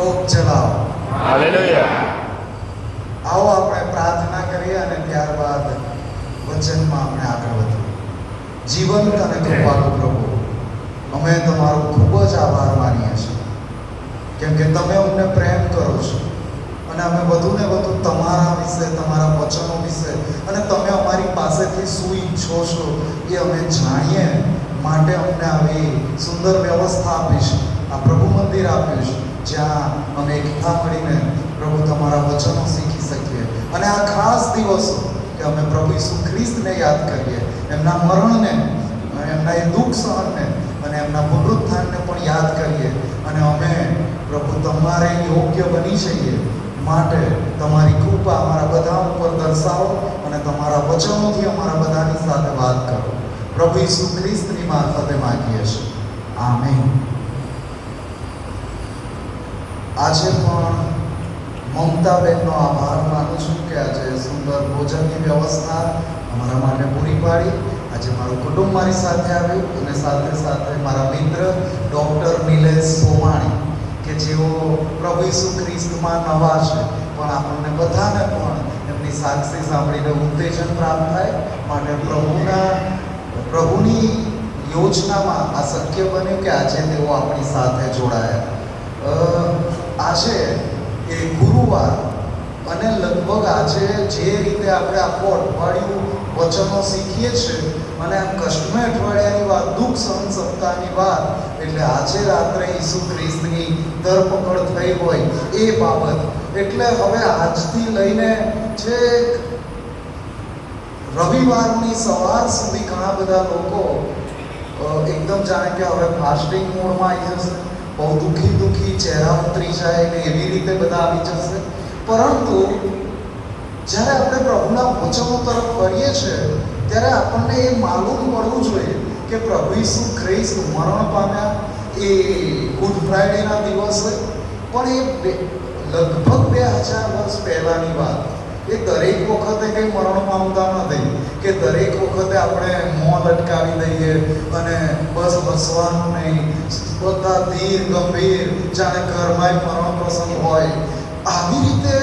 ટોપ ચલાવો. હાલેલુયા. આવો આપણે પ્રાર્થના કરીએ અને ત્યારબાદ વચનમાં આપણે આગળ વધીએ. જીવંત અને કૃપાળુ પ્રભુ, અમે તમારો ખૂબ જ આભાર માનીએ છીએ, કેમ કે તમે અમને પ્રેમ કરો છો અને અમે વધુ ને વધુ તમારા વિશે, તમારા વચનો વિશે અને તમે અમારી પાસેથી શું ઈચ્છો છો એ અમે જાણીએ માટે અમને આવી સુંદર વ્યવસ્થા આપી છે. આ પ્રભુ મંદિર આપ્યું છે, જ્યાં અમે એકઠા મળીને પ્રભુ તમારા વચનો શીખી શકીએ અને આ ખાસ દિવસો કે અમે પ્રભુ ઈસુ ખ્રિસ્તને યાદ કરીએ, એમના મરણને, એમના એ દુઃખ સહનને અને એમના પુનરુત્થાનને પણ યાદ કરીએ અને અમે પ્રભુ તમારે યોગ્ય બની જઈએ માટે તમારી કૃપા અમારા બધા ઉપર દર્શાવો અને તમારા વચનોથી અમારા બધાની સાથે વાત કરો. પ્રભુ ઈસુ ખ્રિસ્તની મારફતે માંગીએ છીએ. આમેન. આજે પણ મમતાબેનનો આભાર માનું છું કે આજે સુંદર ભોજનની વ્યવસ્થા અમારા માટે પૂરી પાડી. આજે મારું કુટુંબ મારી સાથે આવ્યું અને સાથે સાથે મારા મિત્ર ડૉક્ટર નિલેશ સોમાણી કે જેઓ પ્રભુ ઈસુ ખ્રિસ્તમાં નવા છે, પણ આપણને બધાને પણ એમની સાક્ષી સાંભળીને ઉત્તેજન પ્રાપ્ત થાય માટે પ્રભુની યોજનામાં આ શક્ય બન્યું કે આજે તેઓ આપણી સાથે જોડાયા. આજે એ ગુરુવાર અને લગભગ આજે જે રીતે આપણે આખું અઠવાડિયું વચનો શીખીએ છીએ અને આમ કષ્ટમય અઠવાડિયાની વાત, દુઃખ સહન સપ્તાહની વાત, એટલે આજે રાત્રે ઈસુ ખ્રિસ્તની ધરપકડ થઈ હોય એ બાબત. એટલે હવે આજથી લઈને છેક રવિવારની સવાર સુધી ઘણા બધા લોકો એકદમ જાણે કે હવે ફાસ્ટિંગ મોડમાં આવી જશે, બહુ દુઃખી ચહેરા ઉતરી જાય ને એવી રીતે બધા આવી જશે. પરંતુ જ્યારે આપણે પ્રભુના વચનો તરફ વળીએ છીએ ત્યારે આપણને એ માલુમ પડવું જોઈએ કે પ્રભુ ઈસુ ખ્રિસ્ત મરણ પામ્યા એ ગુડ ફ્રાઈડેના દિવસે, પણ એ લગભગ 2000 વર્ષ પહેલાંની વાત. એ દરેક વખતે કંઈ મરણ પામતા નથી કે દરેક વખતે આપણે મોં લટકાવી દઈએ અને બસ હસવાનું નહીં, બધા ધીર ગંભીર જાણે ઘરમાં મરણ પ્રસંગ હોય. આવી રીતે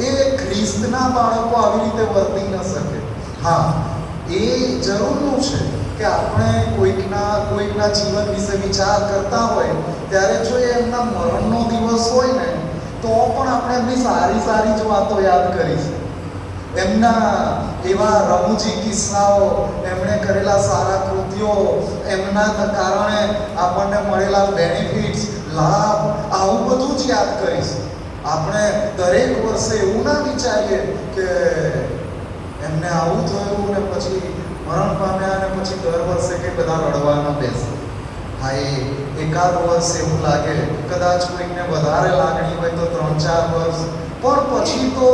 એ ખ્રિસ્તના બાળકો આવી રીતે વર્તી ન શકે. હા, એ જરૂરનું છે કે આપણે કોઈકના જીવન વિશે વિચાર કરતા હોય ત્યારે જો એમના મરણનો દિવસ હોય ને તો પણ આપણે એમની સારી સારી જ વાતો યાદ કરીશું, એમના એવા રમૂજી કિસ્સાઓ, એમણે કરેલા સારા કૃત્યો, એમના કારણે આપણને મળેલા બેનિફિટ્સ, લાભ, આવું બધું જ યાદ કરીશું. આપણે દરેક વર્ષે એવું ના વિચારીએ કે એમને આવું થયું ને પછી મરણ પામ્યા અને પછી દર વર્ષે કે બધા રડવા ન બેસે. હા, એકાદ વર્ષ એવું લાગે, કદાચ કોઈકને વધારે લાગણી હોય તો 3-4 વર્ષ, પણ પછી તો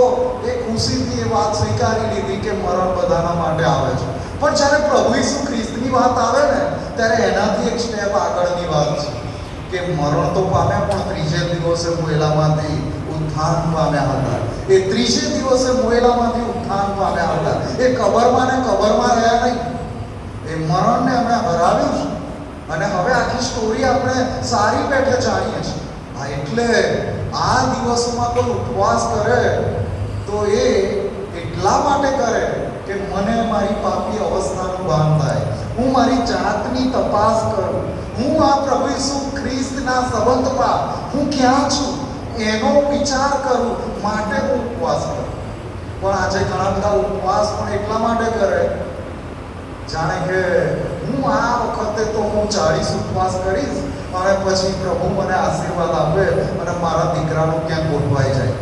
એ ખુશીથી એ વાત સ્વીકારી લીધી કે મરણ બધાના માટે આવે છે. પણ જ્યારે પ્રભુ ઈસુ ખ્રિસ્તની વાત આવે ને ત્યારે એનાથી એક સ્ટેપ આગળની વાત છે કે મરણ તો પામ્યા પણ ત્રીજે દિવસે મોયેલામાંથી ઉત્થાન પામ્યા હતા. એ ત્રીજે દિવસે મોયેલામાંથી ઉત્થાન પામ્યા હતા. એ કબરમાં રહ્યા નહીં, એ મરણને એમણે હરાવ્યું છે અને હવે આખી સ્ટોરી આપણે સારી પેઠે જાણીએ છીએ. હા, એટલે આ દિવસોમાં કોઈ ઉપવાસ કરે તો એ એટલા માટે કરે કે મને મારી પાપી અવસ્થાનું ભાન થાય, હું મારી જાતની તપાસ કરું, હું આ પ્રભુ ઈસુ ખ્રિસ્તના સંબંધમાં હું ક્યાં છું એનો વિચાર કરું માટે હું ઉપવાસ કરું. પણ આજે ઘણા બધા ઉપવાસ પણ એટલા માટે કરે જાણે કે હું આ વખતે તો હું 40 ઉપવાસ કરીશ અને પછી પ્રભુ મને આશીર્વાદ આપે અને મારા દીકરાનું ક્યાંક ગોઠવાઈ જાય,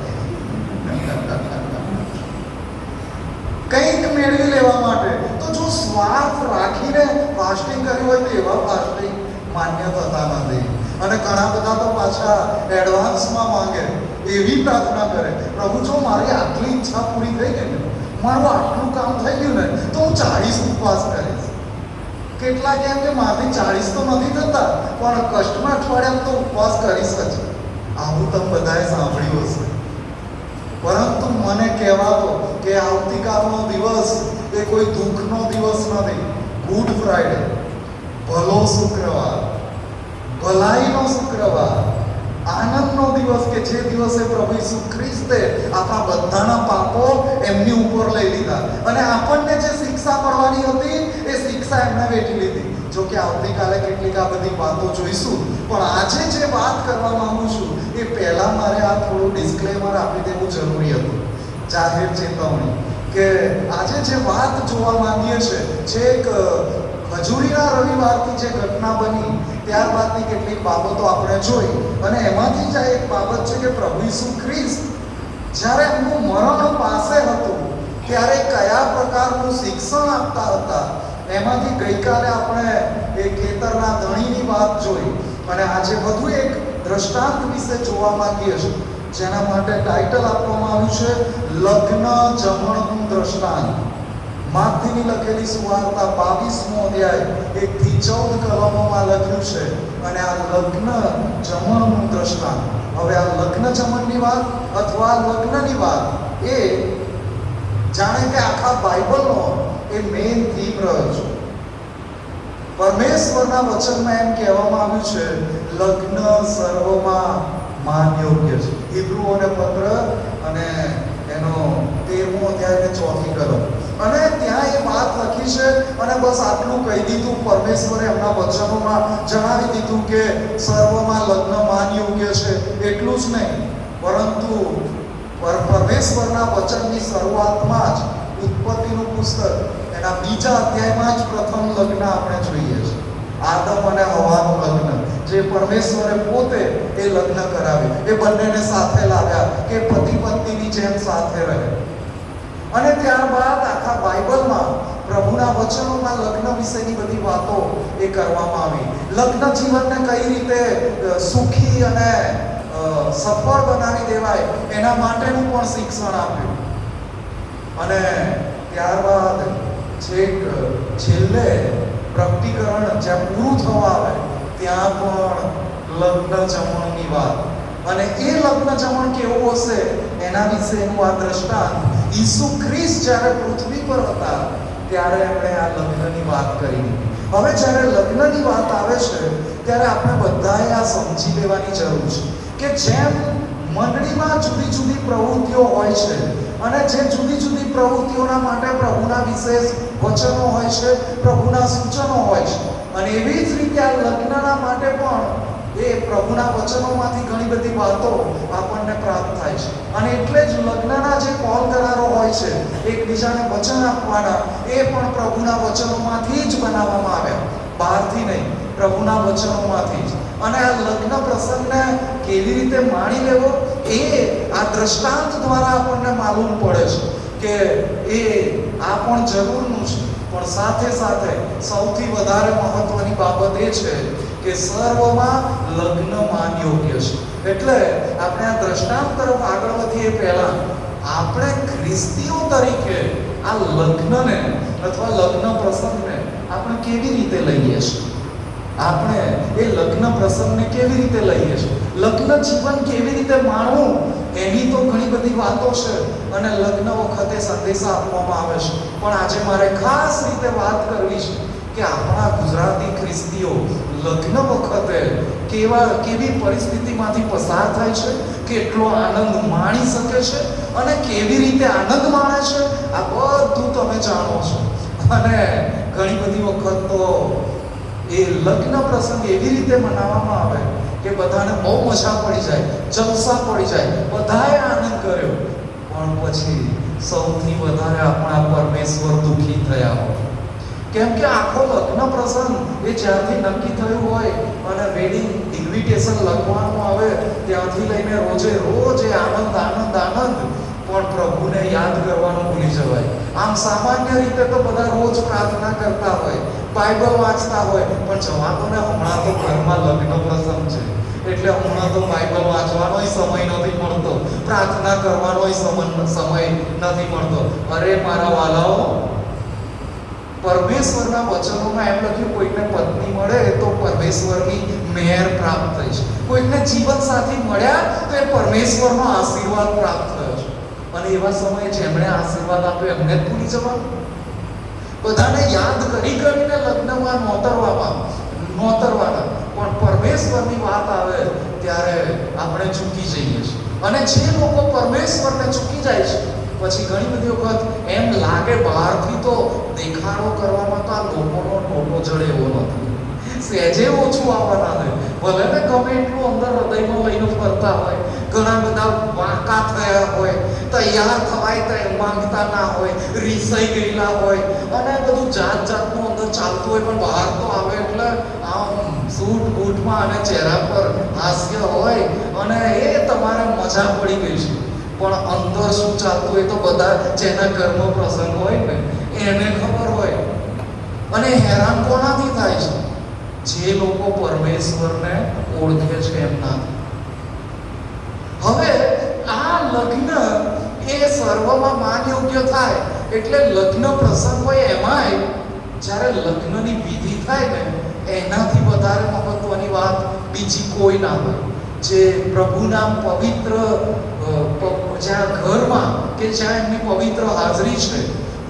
કંઈક મેળવી લેવા માટે. તો જો સ્વાર્થ રાખીને ફાસ્ટિંગ કર્યું હોય તો એવા ફાસ્ટિંગ માન્ય થતા નથી. અને ઘણા બધા તો પાછા એડવાન્સમાં માંગે, એવી પ્રાર્થના કરે, પ્રભુ જો મારી આટલી ઈચ્છા પૂરી થઈ ગઈ ને, મારું આટલું કામ થઈ ગયું ને તો હું 40 ઉપવાસ કરીશ. કેટલાક એમ કે મારાથી 40 તો નથી થતા પણ કષ્ટમાં અઠવાડિયામાં તો ઉપવાસ કરીશ જ. આવું તમે બધાએ સાંભળ્યું હશે. પરંતુ મને કહેવા દો કે આવતીકાલનો દિવસ એ કોઈ દુઃખનો દિવસ નથી. ગુડ ફ્રાઈડે, ભલો શુક્રવાર, ભલાઈનો શુક્રવાર, આનંદનો દિવસ કે જે દિવસે પ્રભુ ઈસુ ખ્રિસ્તે આપણા બધાના પાપો એમની ઉપર લઈ લીધા અને આપણને જે શિક્ષા મળવાની હતી એ શિક્ષા એમને વેઠી લીધી. જો કે આવતીકાલે કેટલીક આ બધી વાતો જોઈશું, પણ આજે જે વાત કરવા માંગુ છું એ પહેલા મારે આ થોડું ડિસ્ક્લેમર આપી દેવું જરૂરી હતું, જાહેર ચેતવણી, કે આજે જે વાત જોવા માંગીએ છીએ, જે એક ખજૂરીના રવિવારથી જે ઘટના બની ત્યારબાદની કેટલીક બાબતો આપણે જોઈ અને એમાંથી જ આ એક બાબત છે કે પ્રભુ ઈસુ ખ્રિસ્ત જ્યારે એમનું મરણ પાસે હતું ત્યારે કયા પ્રકારનું શિક્ષણ આપતા હતા, એમાંથી ગઈકાલે આપણે એ ખેતરના ધણીની વાત જોઈ અને આજે વધુ એક દ્રષ્ટાંત વિશે જોવા માંગીએ છીએ, જેના માટે ટાઇટલ આપવામાં આવ્યું છે લગ્ન જમણનું દ્રષ્ટાંત. માથીની લખેલી સુવાર્તા 22મો અધ્યાય 1 થી 14 કલમોમાં લખ્યું છે અને આ લગ્ન જમણનું દ્રષ્ટાંત. હવે આ લગ્ન જમણની વાત અથવા લગ્નની વાત એ જાણે કે આખા બાઇબલનો એ મેઇન થીમ રહ્યો છે. પરમેશ્વરના વચનમાં એમ કહેવામાં આવ્યું છે લગ્ન સર્વમાં માન યોગ્ય છે. હિબ્રુઓને પત્ર અને એનો 13મો અધ્યાય ને 4થી કલમ, અને ત્યાં એ વાત લખી છે અને બસ આટલું કહી દીધું. પરમેશ્વરે એમના વચનોમાં જણાવી દીધું કે સર્વમાં લગ્ન માન યોગ્ય છે. એટલું જ નહીં, પરંતુ પરમેશ્વરના વચનની શરૂઆતમાં જ ઉત્પત્તિનું પુસ્તક એના 2જા અધ્યાયમાં જ પ્રથમ લગ્ન આપણે જોઈએ છીએ, આદમ અને હવાનું લગ્ન, જે પરમેશ્વરે પોતે એ લગ્ન કરાવ્યું, એ બંનેને સાથે લાવ્યા કે પતિ પત્નીની જેમ સાથે રહે. અને ત્યારબાદ આખા બાઇબલમાં પ્રભુના વચનોમાં લગ્ન વિશેની બધી વાતો એ કરવામાં આવી. લગ્ન જીવનને કઈ રીતે સુખી અને સફળ બનાવી દેવાય એના માટેનું પણ શિક્ષણ આપ્યું. અને ત્યારબાદ છેલ્લે પ્રકટીકરણ જ્યાં પૂરું થવા આવે ત્યાં પણ લગ્ન જમણની વાત, અને એ લગ્ન જમણ કેવું હશે એના વિશેનું આ દ્રષ્ટાંત ઈસુ ખ્રિસ્ત જ્યારે પૃથ્વી પર હતા ત્યારે એમણે આ લગ્નની વાત કરી. હવે જ્યારે લગ્નની વાત આવે છે ત્યારે આપણે બધાએ આ સમજી લેવાની જરૂર છે કે જેમ મંડળીમાં જુદી જુદી પ્રવૃત્તિઓ હોય છે અને જે જુદી જુદી પ્રવૃત્તિઓના માટે પ્રભુના વિશેષ વચનો હોય છે, પ્રભુના સૂચનો હોય છે, અને એવી જ રીતે આ લગ્નના માટે પણ એ પ્રભુના વચનોમાંથી ઘણી બધી વાતો આપણને પ્રાપ્ત થાય છે. અને એટલે જ લગ્નના જે કોલ કરારો હોય છે, એકબીજાને વચન આપવાના, એ પણ પ્રભુના વચનોમાંથી જ બનાવવામાં આવ્યા, બહારથી નહીં, પ્રભુના વચનોમાંથી જ. અને આ લગ્ન પ્રસંગને કેવી રીતે માણી લેવો એ આ દ્રષ્ટાંત દ્વારા આપણને માલુમ પડે છે કે એ આ પણ જરૂરનું છે. પણ સાથે સાથે સૌથી વધારે મહત્વની બાબત એ છે કે સર્વમાં લગ્ન માન યોગ્ય છે. એટલે આપણે આ દ્રષ્ટાંત તરફ આગળ વધીએ પહેલા આપણે ખ્રિસ્તીઓ તરીકે આ લગ્નને અથવા લગ્ન પ્રસંગને આપણે કેવી રીતે લઈએ છીએ, આપણે એ લગ્ન પ્રસંગને કેવી રીતે લઈએ છીએ, લગ્ન જીવન કેવી રીતે માણવું, એની તો ઘણી બધી વાતો છે અને લગ્ન વખતે સંદેશા આપવામાં આવે છે. પણ આજે મારે ખાસ રીતે વાત કરવી છે કે આપણા ગુજરાતી ખ્રિસ્તીઓ લગ્ન વખતે કેવી પરિસ્થિતિમાંથી પસાર થાય છે, કેટલો આનંદ માણી શકે છે અને કેવી રીતે આનંદ માણે છે, આ બધું તમે જાણો છો. અને ઘણી બધી વખત તો એ લગ્ન પ્રસંગ એવી રીતે મનાવવામાં આવે કે બધાને બહુ મજા પડી જાય, જલસા પડી જાય, બધાએ આનંદ કર્યો, પણ પછી સૌથી વધારે આપણા પરમેશ્વર દુઃખી થયા હોય. કેમ કે આખો લગ્ન પ્રસંગ એ જ્યારથી નક્કી થયું હોય અને વેડિંગ ઇન્વિટેશન લખવાનું આવે ત્યાંથી લઈને રોજે રોજ એ આનંદ આનંદ આનંદ, પણ પ્રભુને યાદ કરવાનું ભૂલી જવાય. આમ સામાન્ય રીતે તો બધા રોજ પ્રાર્થના કરતા હોય, બાઇબલ વાંચતા હોય, પણ જવાતોને હમણાં તો ઘરમાં લગ્ન પ્રસંગ છે એટલે હમણાં તો બાઇબલ વાંચવાનોય સમય નથી મળતો, પ્રાર્થના કરવાનોય સમય નથી મળતો. અરે મારા વાલાઓ, પરમેશ્વરના વચનોમાં એમ લખ્યું કોઈને પત્ની મળે તો પરમેશ્વરની મહેર પ્રાપ્ત થઈ છે, કોઈને જીવન સાથી મળ્યા તો એ પરમેશ્વરનો આશીર્વાદ પ્રાપ્ત થયો છે. અને એવા સમયે જેમણે આશીર્વાદ આપ્યો એમને જ ભૂલી જવાનું, બધાને યાદ કરી કરીને લગ્નમાં નોતરવાના. પણ પરમેશ્વરની વાત આવે ત્યારે આપણે ચૂકી જઈએ છીએ. અને જે લોકો પરમેશ્વરને ચૂકી જાય છે, પછી ઘણી બધી વખત એમ લાગે બહારથી તો દેખાડો કરવામાં તો આ લોકોનો ટોટો જડે એવો નથી, સહેજે ઓછું આવવાના છે. ભલે ને ગમે એટલું અંદર હૃદયમાં લઈને ફરતા હોય, ઘણા બધા વાંકા થયા હોય, તૈયાર થવાય તો માંગતા ના હોય, રીસાઈ ગયેલા હોય, અને બધું જાત જાતનું અંદર ચાલતું હોય, પણ બહાર તો આવે એટલે આમ સૂટ બૂટમાં અને ચહેરા પર હાસ્ય હોય અને એ તમારે મજા પડી ગઈ છે. પણ અંદર શું ચાલતું હોય તો બધા જેના ઘરમાં પ્રસંગ હોય ને એને ખબર હોય. અને હેરાન કોનાથી થાય છે? જે લોકો પરમેશ્વરને ઓળખે છે એમના. હવે આ લગ્ન એ સર્વમાં માન યોગ્ય થાય એટલે લગ્ન પ્રસંગ હોય એમાંય જ્યારે લગ્નની વિધિ થાય ને એનાથી વધારે મહત્વની વાત બીજી કોઈ ના હોય. જે પ્રભુના પવિત્ર જ્યાં ઘરમાં કે જ્યાં એમની પવિત્ર હાજરી છે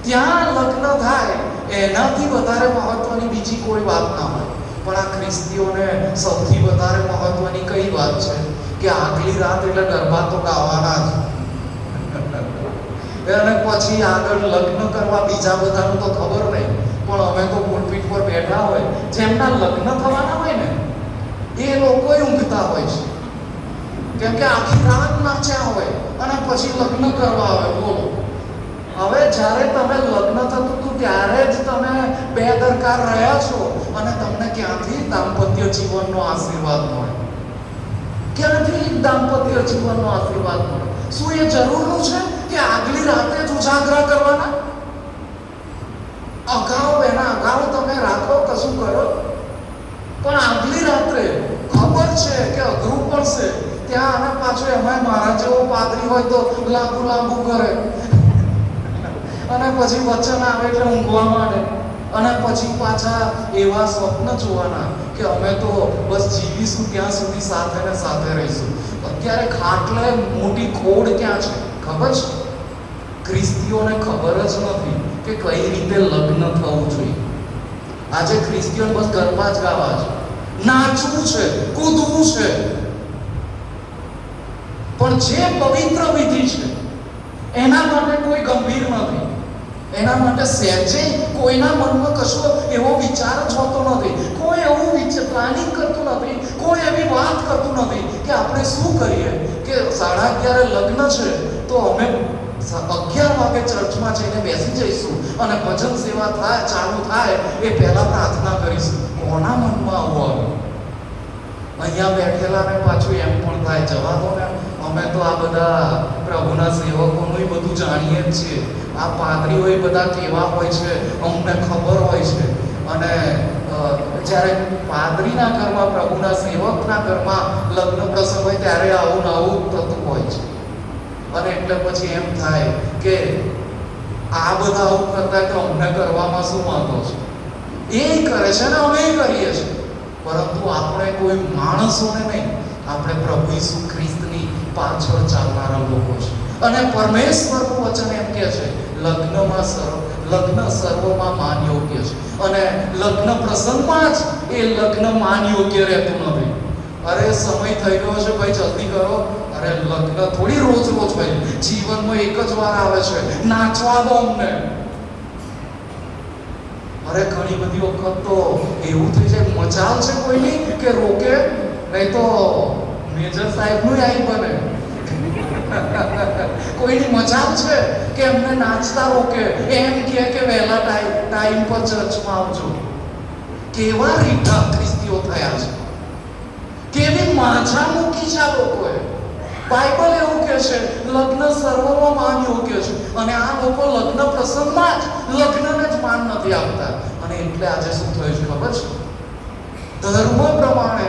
ત્યાં લગ્ન થાય એનાથી વધારે મહત્વની બીજી કોઈ વાત ના હોય. પણ આ ખ્રિસ્તીઓને સૌથી વધારે મહત્વની કઈ વાત છે કે આગલી રાત એટલે ગરબા તો ગાવાના જ, અને પછી આગળ લગ્ન કરવા બીજા બધાનું તો ખબર નહીં, પણ અમે તો પુલપીટ પર બેઠા હોય, જેમના લગ્ન થવાના હોય ને એ લોકો ઊંઘતા હોય છે, કેમ કે આખી રાત નાચ્યા હોય અને પછી લગ્ન કરવા આવે. બોલો, હવે જ્યારે તમે લગ્ન થતું હતું ત્યારે જ તમે બેદરકાર રહ્યા છો અને તમને ક્યાંથી દાંપત્ય જીવનનો આશીર્વાદ મળે? ક્યાંથી દાંપત્ય જીવનનો આશીર્વાદ મળે? શું એ જરૂરનું છે કે આગલી રાતે જ ઉજાગરા કરવાના? અગાઉ તમે રાખો, કશું કરો, પણ આગલી રાત્રે ખબર છે કે અઘરું પડશે ત્યાં, અને પાછું એમાં મારા જેવો પાદરી હોય તો લાંબુ કરે અને પછી વચન આવે એટલે ઊંઘવા માંડે, અને પછી પાછા એવા સ્વપ્ન જોવાના કે અમે તો બસ જીવીશું ત્યાં સુધી સાથે ને સાથે રહીશું. અત્યારે ખાટલે મોટી ખોડ ક્યાં છે ખબર છે? ખ્રિસ્તીઓને ખબર જ નથી કે કઈ રીતે લગ્ન થવું જોઈએ. આજે ખ્રિસ્તીઓને બસ ગરબા જ ગાવા છે, નાચવું છે, કૂદવું છે, પણ જે પવિત્ર વિધિ છે એના માટે કોઈ ગંભીર નથી. એના માટે સહેજે કોઈના મનમાં કશો એવો વિચાર જ હોતો નથી, કોઈ એવું પ્લાનિંગ કરતું નથી, કોઈ એવી વાત કરતું નથી કે આપણે શું કરીએ કે 11:30 લગ્ન છે તો અમે 11 વાગે ચર્ચમાં જઈને બેસી જઈશું અને ભજન સેવા ચાલુ થાય એ પહેલા પ્રાર્થના કરીશું. કોના મનમાં આવું આવે? અહીંયા બેઠેલાને પાછું એમ પણ થાય, જવા દો ને, અમે તો આ બધા પ્રભુના સેવકોનું બધું જાણીએ જ છીએ, આ પાદરીઓ એ બધા કેવા હોય છે અમને ખબર હોય છે. અને જ્યારે પાદરીના ઘરમાં, પ્રભુના સેવકના ઘરમાં લગ્ન પ્રસંગ હોય ત્યારે આવું ને આવું થતું હોય છે. અને એટલે પછી એમ થાય કે આ બધા આવું કરતા તો અમને કરવામાં શું વાંધો છે? એ કરે છે ને અમે કરીએ છીએ, પરંતુ આપણે કોઈ માણસોને નહીં, આપણે પ્રભુ ઈસુ ખ્રિસ્તની પાછળ ચાલનારા લોકો છે. અને પરમેશ્વરનું વચન એમ કહે છે લગ્ન સર્વમાં માન યોગ્ય છે, અને લગ્ન પ્રસંગમાં જ એ લગ્ન માન યોગ્ય રહેતું નથી. અરે સમય થઈ ગયો છે ભાઈ, જલ્દી કરો. અરે લગ્ન થોડી રોજ ભાઈ, જીવનમાં એક જ વાર આવે છે, નાચવા દો અમને. અરે ઘણી બધી વખત તો એવું થઈ જાય, મજાલ છે કોઈની કે રોકે, નહીં તો મેજર સાહેબનું આઈ બને. કોઈની મજાલ છે કે એમને નાચતા રોકે, એમ કે વહેલા ટાઈમ પર ચર્ચમાં આવજો. કેવા રીઠા ખ્રિસ્તીઓ થયા છે, કેવી માછા મૂકી છે આ લોકોએ. બાઇબલ એવું કહે છે લગ્ન સર્વમાં માન યોગ્ય છે, અને આ લોકો લગ્ન પ્રસંગમાં જ લગ્નને જ માન નથી આપતા. અને એટલે આજે શું થયું છે ખબર છે? ધર્મ પ્રમાણે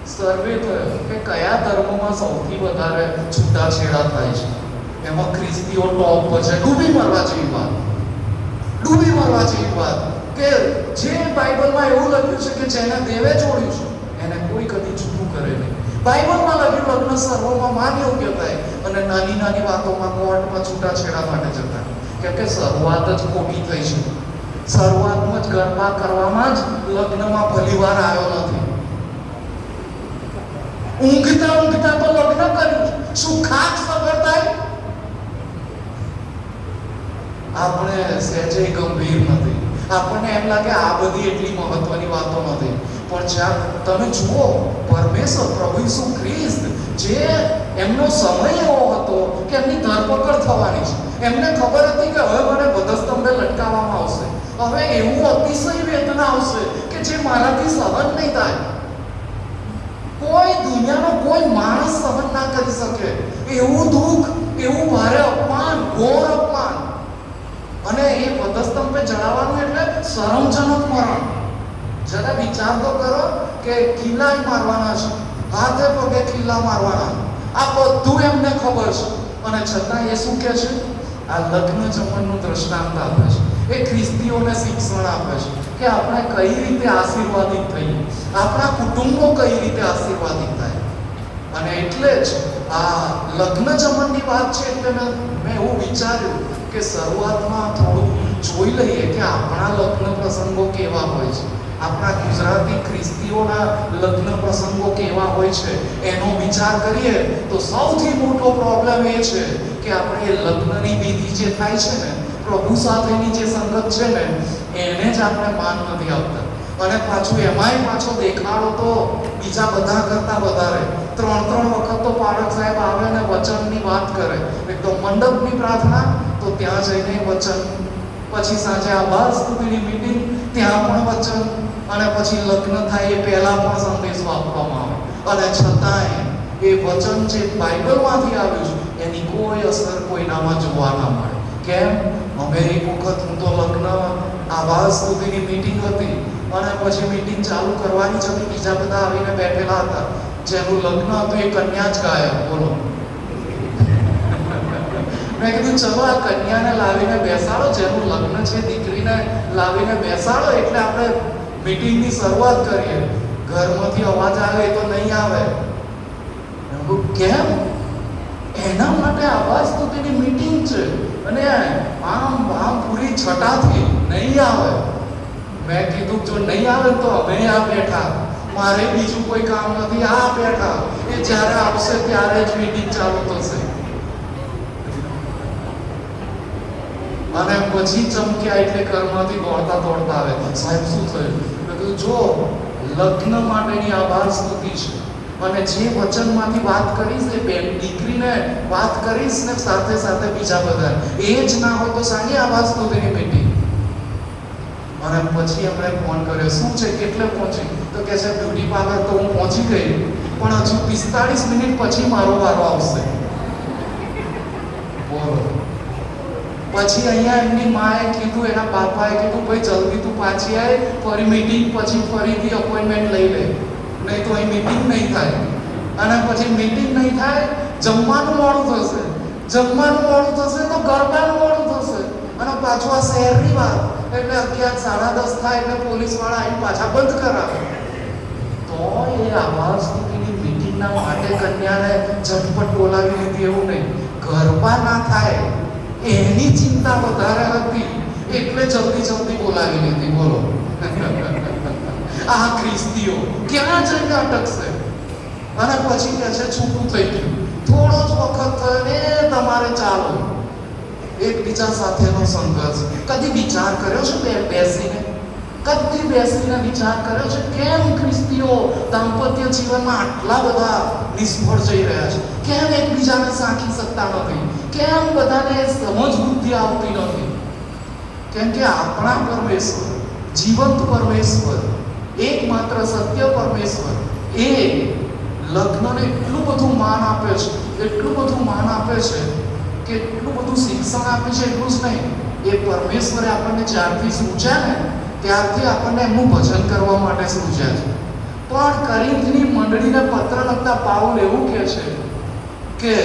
સર્વે થયો કે કયા ધર્મમાં સૌથી વધારે છૂટાછેડા થાય છે, એમાં ખ્રિસ્તીઓ ટોપ પર છે. ડૂબી મરવા જેવી વાત કે જે બાઇબલમાં એવું લખ્યું છે કે જેને દેવે જોડ્યું છે એને કોઈ કદી છૂટું કરે નહીં. બાઇબલમાં લખ્યું લગ્ન સર્વમાં માન યોગ્ય થાય, અને નાની નાની વાતોમાં કોર્ટમાં છૂટાછેડા માટે જતા, કેમ કે શરૂઆત જ ખોટી થઈ છે. શરૂઆતમાં જ ગરબા કરવામાં જ લગ્નમાં ભલીવાર આવ્યો નથી. ઊંઘતા ઊંઘતા તો લગ્ન કર્યું, શું ખાક સફળ થાય? આપણે સહેજે ગંભીર નથી. આપણને એમ લાગે આ બધી એટલી મહત્વની વાતો નથી, પણ જ્યાં તમે જુઓ પરમેશ્વર પ્રભુ ઈસુ ખ્રિસ્ત, જે એમનો સમય એવો હતો કે એમની ધરપકડ થવાની છે, એમને ખબર હતી કે હવે મને વધસ્તંભે લટકાવવામાં આવશે, હવે એવું અતિશય વેદના આવશે કે જે મારાથી સહન નહીં થાય, કોઈ દુનિયાનો કોઈ માણસ સહન ના કરી શકે એવું દુઃખ, એવું ભારે અપમાન, ઘોર અપમાન. અને એ વધસ્તંભે જડાવવાનું એટલે શરમજનક મરણ. જરા વિચાર તો કરો કે કિલ્લા મારવાના છે, હાથે પગે કિલ્લા મારવાના, આ બધું એમને ખબર છે, અને છતાં એ શું કહે છે? આ લગ્ન જમણનું દ્રષ્ટાંત આપે છે. એ ખ્રિસ્તીઓને શિક્ષણ આપે છે કે આપણે કઈ રીતે આશીર્વાદિત થઈએ, આપણા કુટુંબો કઈ રીતે આશીર્વાદિત થાય. અને એટલે જ આ લગ્ન જમણની વાત છે એટલે મેં એવું વિચાર્યું કે શરૂઆતમાં થોડું જોઈ લઈએ કે આપણા લગ્ન પ્રસંગો કેવા હોય છે, આપણા ગુજરાતી ખ્રિસ્તીઓના લગ્ન પ્રસંગો કેવા હોય છે. એનો વિચાર કરીએ તો સૌથી મોટો પ્રોબ્લેમ એ છે કે આપણે લગ્નની વિધિ જે થાય છે ને, પ્રભુ સાથેની જે સંગત છે ને, એને જ આપણે માન નથી આપતા. અને પાછું એમાંય પાછો દેખાડો તો બીજા બધા કરતા વધારે. 3 વખત તો પારક સાહેબ આવે ને વચનની વાત કરે, એક તો મંડપની પ્રાર્થના, તો ત્યાં જઈને વચન, પછી સાંજે આભાર સ્તુતિની મીટિંગ, ત્યાં પણ વચન, અને પછી લગ્ન થાય એ પહેલા પણ સંદેશો આપવામાં આવે. અને છતાંય એ વચન જે બાઇબલમાંથી આવ્યું છે એની કોઈ અસર કોઈનામાં જોવા ના મળે. કેમ? અમે એક વખત હું તો લગ્ન આભાર સ્તુતિની મીટિંગ હતી, અને પછી મીટિંગ ચાલુ કરવાની જ હતી, બીજા બધા આવીને બેઠેલા હતા, જેનું લગ્ન હતું એ કન્યા જ ગાયબ. બોલો. મેં કીધું ચલો આ કન્યાને લાવીને બેસાડો, જેનું લગ્ન છે દીકરીને લાવીને બેસાડો, એટલે આપણે મીટિંગની શરૂઆત કરીએ. ઘરમાંથી અવાજ આવે તો નહીં આવે. કેમ? એના માટે આવાજ સ્તુતિની મીટિંગ છે, અને આમ પૂરી છટાથી નહીં આવે. મેં કીધું જો નહીં આવે તો અમે આ બેઠા, મારે બીજું કોઈ કામ નથી, આ બેઠા, એ જ્યારે આવશે ત્યારે જ મીટિંગ ચાલુ થશે. અને પછી ચમક્યા એટલે ઘરમાંથી દોડતા દોડતા આવે, સાહેબ શું થયું? મેં કીધું જો લગ્ન માટેની આભાર સ્તુતિ છે, અને જે વચનમાંથી વાત કરીશ એ બેન દીકરીને વાત કરીશ ને સાથે સાથે બીજા બધા, એ જ ના હોય તો સાંજે આભાર સ્તુતિની મીટિંગ. અને પછી એમણે ફોન કર્યો, શું છે, કેટલે પહોંચી? તો કહે છે બ્યુટી પાર્લર તો હું પહોંચી ગઈ, પણ હજુ 45 મિનિટ પછી મારો વારો આવશે. બોલો. પછી અહીંયા એમની માએ કીધું, એના બાપાએ કીધું, ભાઈ જલ્દી તું પાછી આય, ફરી મીટિંગ પછી ફરીથી અપોઇન્ટમેન્ટ લઈ લે, નહીં તો અહીં મીટિંગ નહીં થાય. અને પછી મીટિંગ નહીં થાય, જમવાનું મોડું થશે, જમવાનું મોડું થશે તો ગરબાનું મોડું થશે, અને પાછું આ શહેરની વાત એટલે 11, 10:30 થાય એટલે પોલીસવાળા આવીને પાછા બંધ કરાવે. તો એ આભાર સ્તુતિની મીટિંગના માટે કન્યાને ઝટપટ બોલાવી લીધી એવું નહીં, ગરબા ના થાય એની ચિંતા વધારે હતી એટલે જલ્દી બોલાવી લીધી. બોલો. આ ખ્રિસ્તીઓ ક્યાં જઈને અટકશે? અને પછી કહે છે છૂટું થઈ ગયું, થોડો જ વખત થયો ને તમારે ચાલો. એકબીજા સાથેનો સંઘર્ષ. કદી વિચાર કર્યો છે બેસીને? કદી બેસીને વિચાર કર્યો છે કેમ ખ્રિસ્તીઓ દાંપત્ય જીવનમાં આટલા બધા નિષ્ફળ જઈ રહ્યા છે? કેમ એકબીજાને સાંખી શકતા નથી? કેમ બધાને સમજ બુદ્ધિ આવતી નથી? કેમ કે આપણા પરમેશ્વર, જીવંત પરમેશ્વર, એકમાત્ર સત્ય પરમેશ્વર, એ લગ્નને એટલું બધું માન આપે છે, એટલું બધું માન આપે છે, કે એટલું બધું શિક્ષણ આપે છે. એટલું જ નહીં, એ પરમેશ્વરે આપણને જ્યારથી સૂચ્યા ને ત્યારથી આપણને એમનું ભજન કરવા માટે સૂચ્યા છે. પણ કોરિન્થની મંડળીને પત્ર લખતા પાઉલ એવું કહે છે કે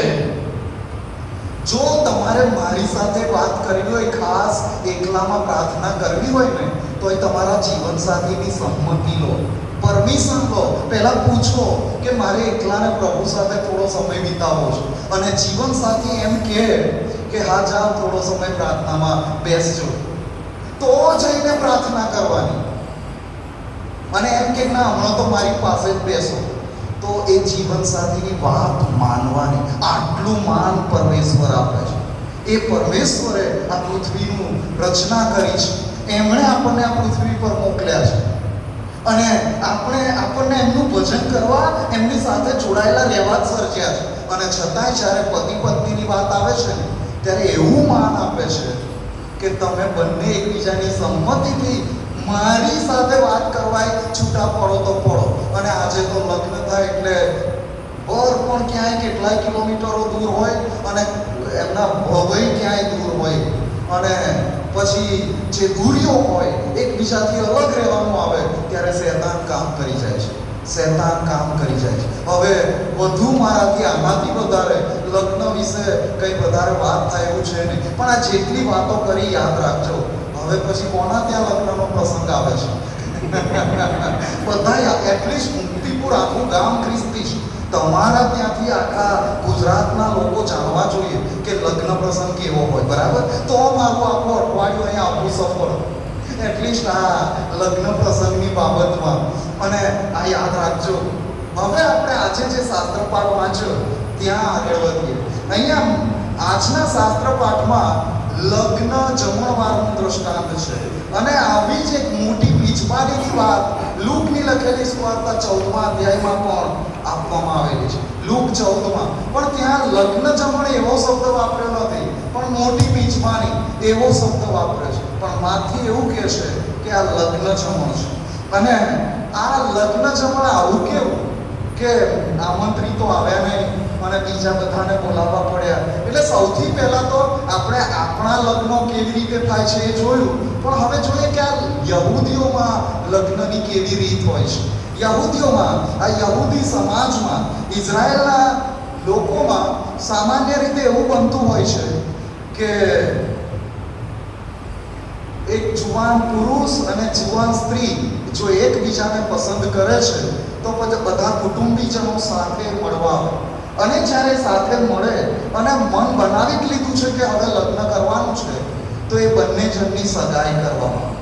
જો તમારે મારી સાથે વાત કરવી હોય, ખાસ એકલામાં પ્રાર્થના કરવી હોય ને, તો એ તમારા જીવનસાથીની સંમતિ લો, પરમિશન લો. પહેલા પૂછો કે મારે એકલાને પ્રભુ સાથે થોડો સમય વિતાવવો છે, અને જીવનસાથી એમ કહે કે હા જાઓ થોડો સમય પ્રાર્થનામાં બેસજો, તો જઈને પ્રાર્થના કરવાની. અને એમ કે ના હમણાં તો મારી પાસે જ બેસો, તો એ જીવનસાથીની વાત માનવાની. આટલું માન પરમેશ્વર આપે છે. એ પરમેશ્વરે આ પૃથ્વીનું રચના કરી છે. એમણે આપણને આ પૃથ્વી પર મોકલ્યા છે અને આપણને એમનું ભજન કરવા, એમની સાથે જોડાયેલા રહેવા જ સર્જ્યા છે. અને છતાંય જ્યારે પતિ પત્નીની વાત આવે છે ને, ત્યારે એવું માન આપે છે કે તમે બંને એકબીજાની સંમતિથી મારી સાથે વાત કરવા છૂટા પડો તો પડો. અને આજે તો લગ્ન થાય એટલે પણ ક્યાંય કેટલાય કિલોમીટરો દૂર હોય અને એમના ભવય ક્યાંય દૂર હોય અને પછી જે દૂરીઓ હોય, એકબીજાથી અલગ રહેવાનું આવે ત્યારે શૈતાન કામ કરી જાય છે. શૈતાન કામ કરી જાય છે. હવે વધુ મારાથી આમાંથી વધારે લગ્ન વિશે કંઈ વધારે વાત થાય એવું છે નહીં, પણ આ જેટલી વાતો કરી યાદ રાખજો. હવે પછી કોના ત્યાં લગ્નનો પ્રસંગ આવે છે? બધા એટલીસ્ટ મુક્તિપુર આખું ગામ ખ્રિસ્તી છે. તમારા ત્યાંથી આખા ગુજરાતના લોકો જાણવા જોઈએ કે લગ્ન પ્રસંગ કેવો હોય, બરાબર? તો મારું આખું અઠવાડિયું અહીંયા આપવું સફળ, એટલીસ્ટ આ લગ્ન પ્રસંગની બાબતમાં. અને આ યાદ રાખજો. હવે આપણે આજે જે શાસ્ત્ર પાઠ વાંચ્યો ત્યાં આગળ વધીએ. અહીંયા આજના શાસ્ત્ર પાઠમાં લગ્ન જમણવારનું દ્રષ્ટાંત છે અને આવી જ એક મોટી પીછપાડીની વાત લૂકની લખેલી સુવાર્તા 14મા અધ્યાયમાં પણ આપવામાં આવેલી છે. લૂક 14માં પણ ત્યાં લગ્ન જમણ એવો શબ્દ વાપર્યો નથી, પણ મોટી પીછપાડી એવો શબ્દ વાપર્યો છે. પણ માથી એવું કહે છે કે આ લગ્ન જમણ છે. અને આ લગ્ન જમણ આવું કેવું કે આમંત્રિતો આવ્યા નહીં અને બીજા બધાને બોલાવવા પડ્યા. એટલે સૌથી પહેલા તો આપણે આપણા લગ્નો કેવી રીતે થાય છે એ જોયું, પણ હવે જોઈએ કે આ યહૂદીઓમાં લગ્નની કેવી રીત હોય છે. યહૂદીઓમાં, આ યહૂદી સમાજમાં, ઇઝરાયેલના લોકોમાં સામાન્ય રીતે એવું બનતું હોય છે કે એક જુવાન પુરુષ અને જુવાન સ્ત્રી જો એકબીજાને પસંદ કરે છે તો પછી બધા કુટુંબીજનો સાથે મળવા આવે અને જ્યારે સાથે મળે અને મન બનાવી જ લીધું છે કે હવે લગ્ન કરવાનું છે, તો એ બંને જણની સગાઈ કરવામાં આવે.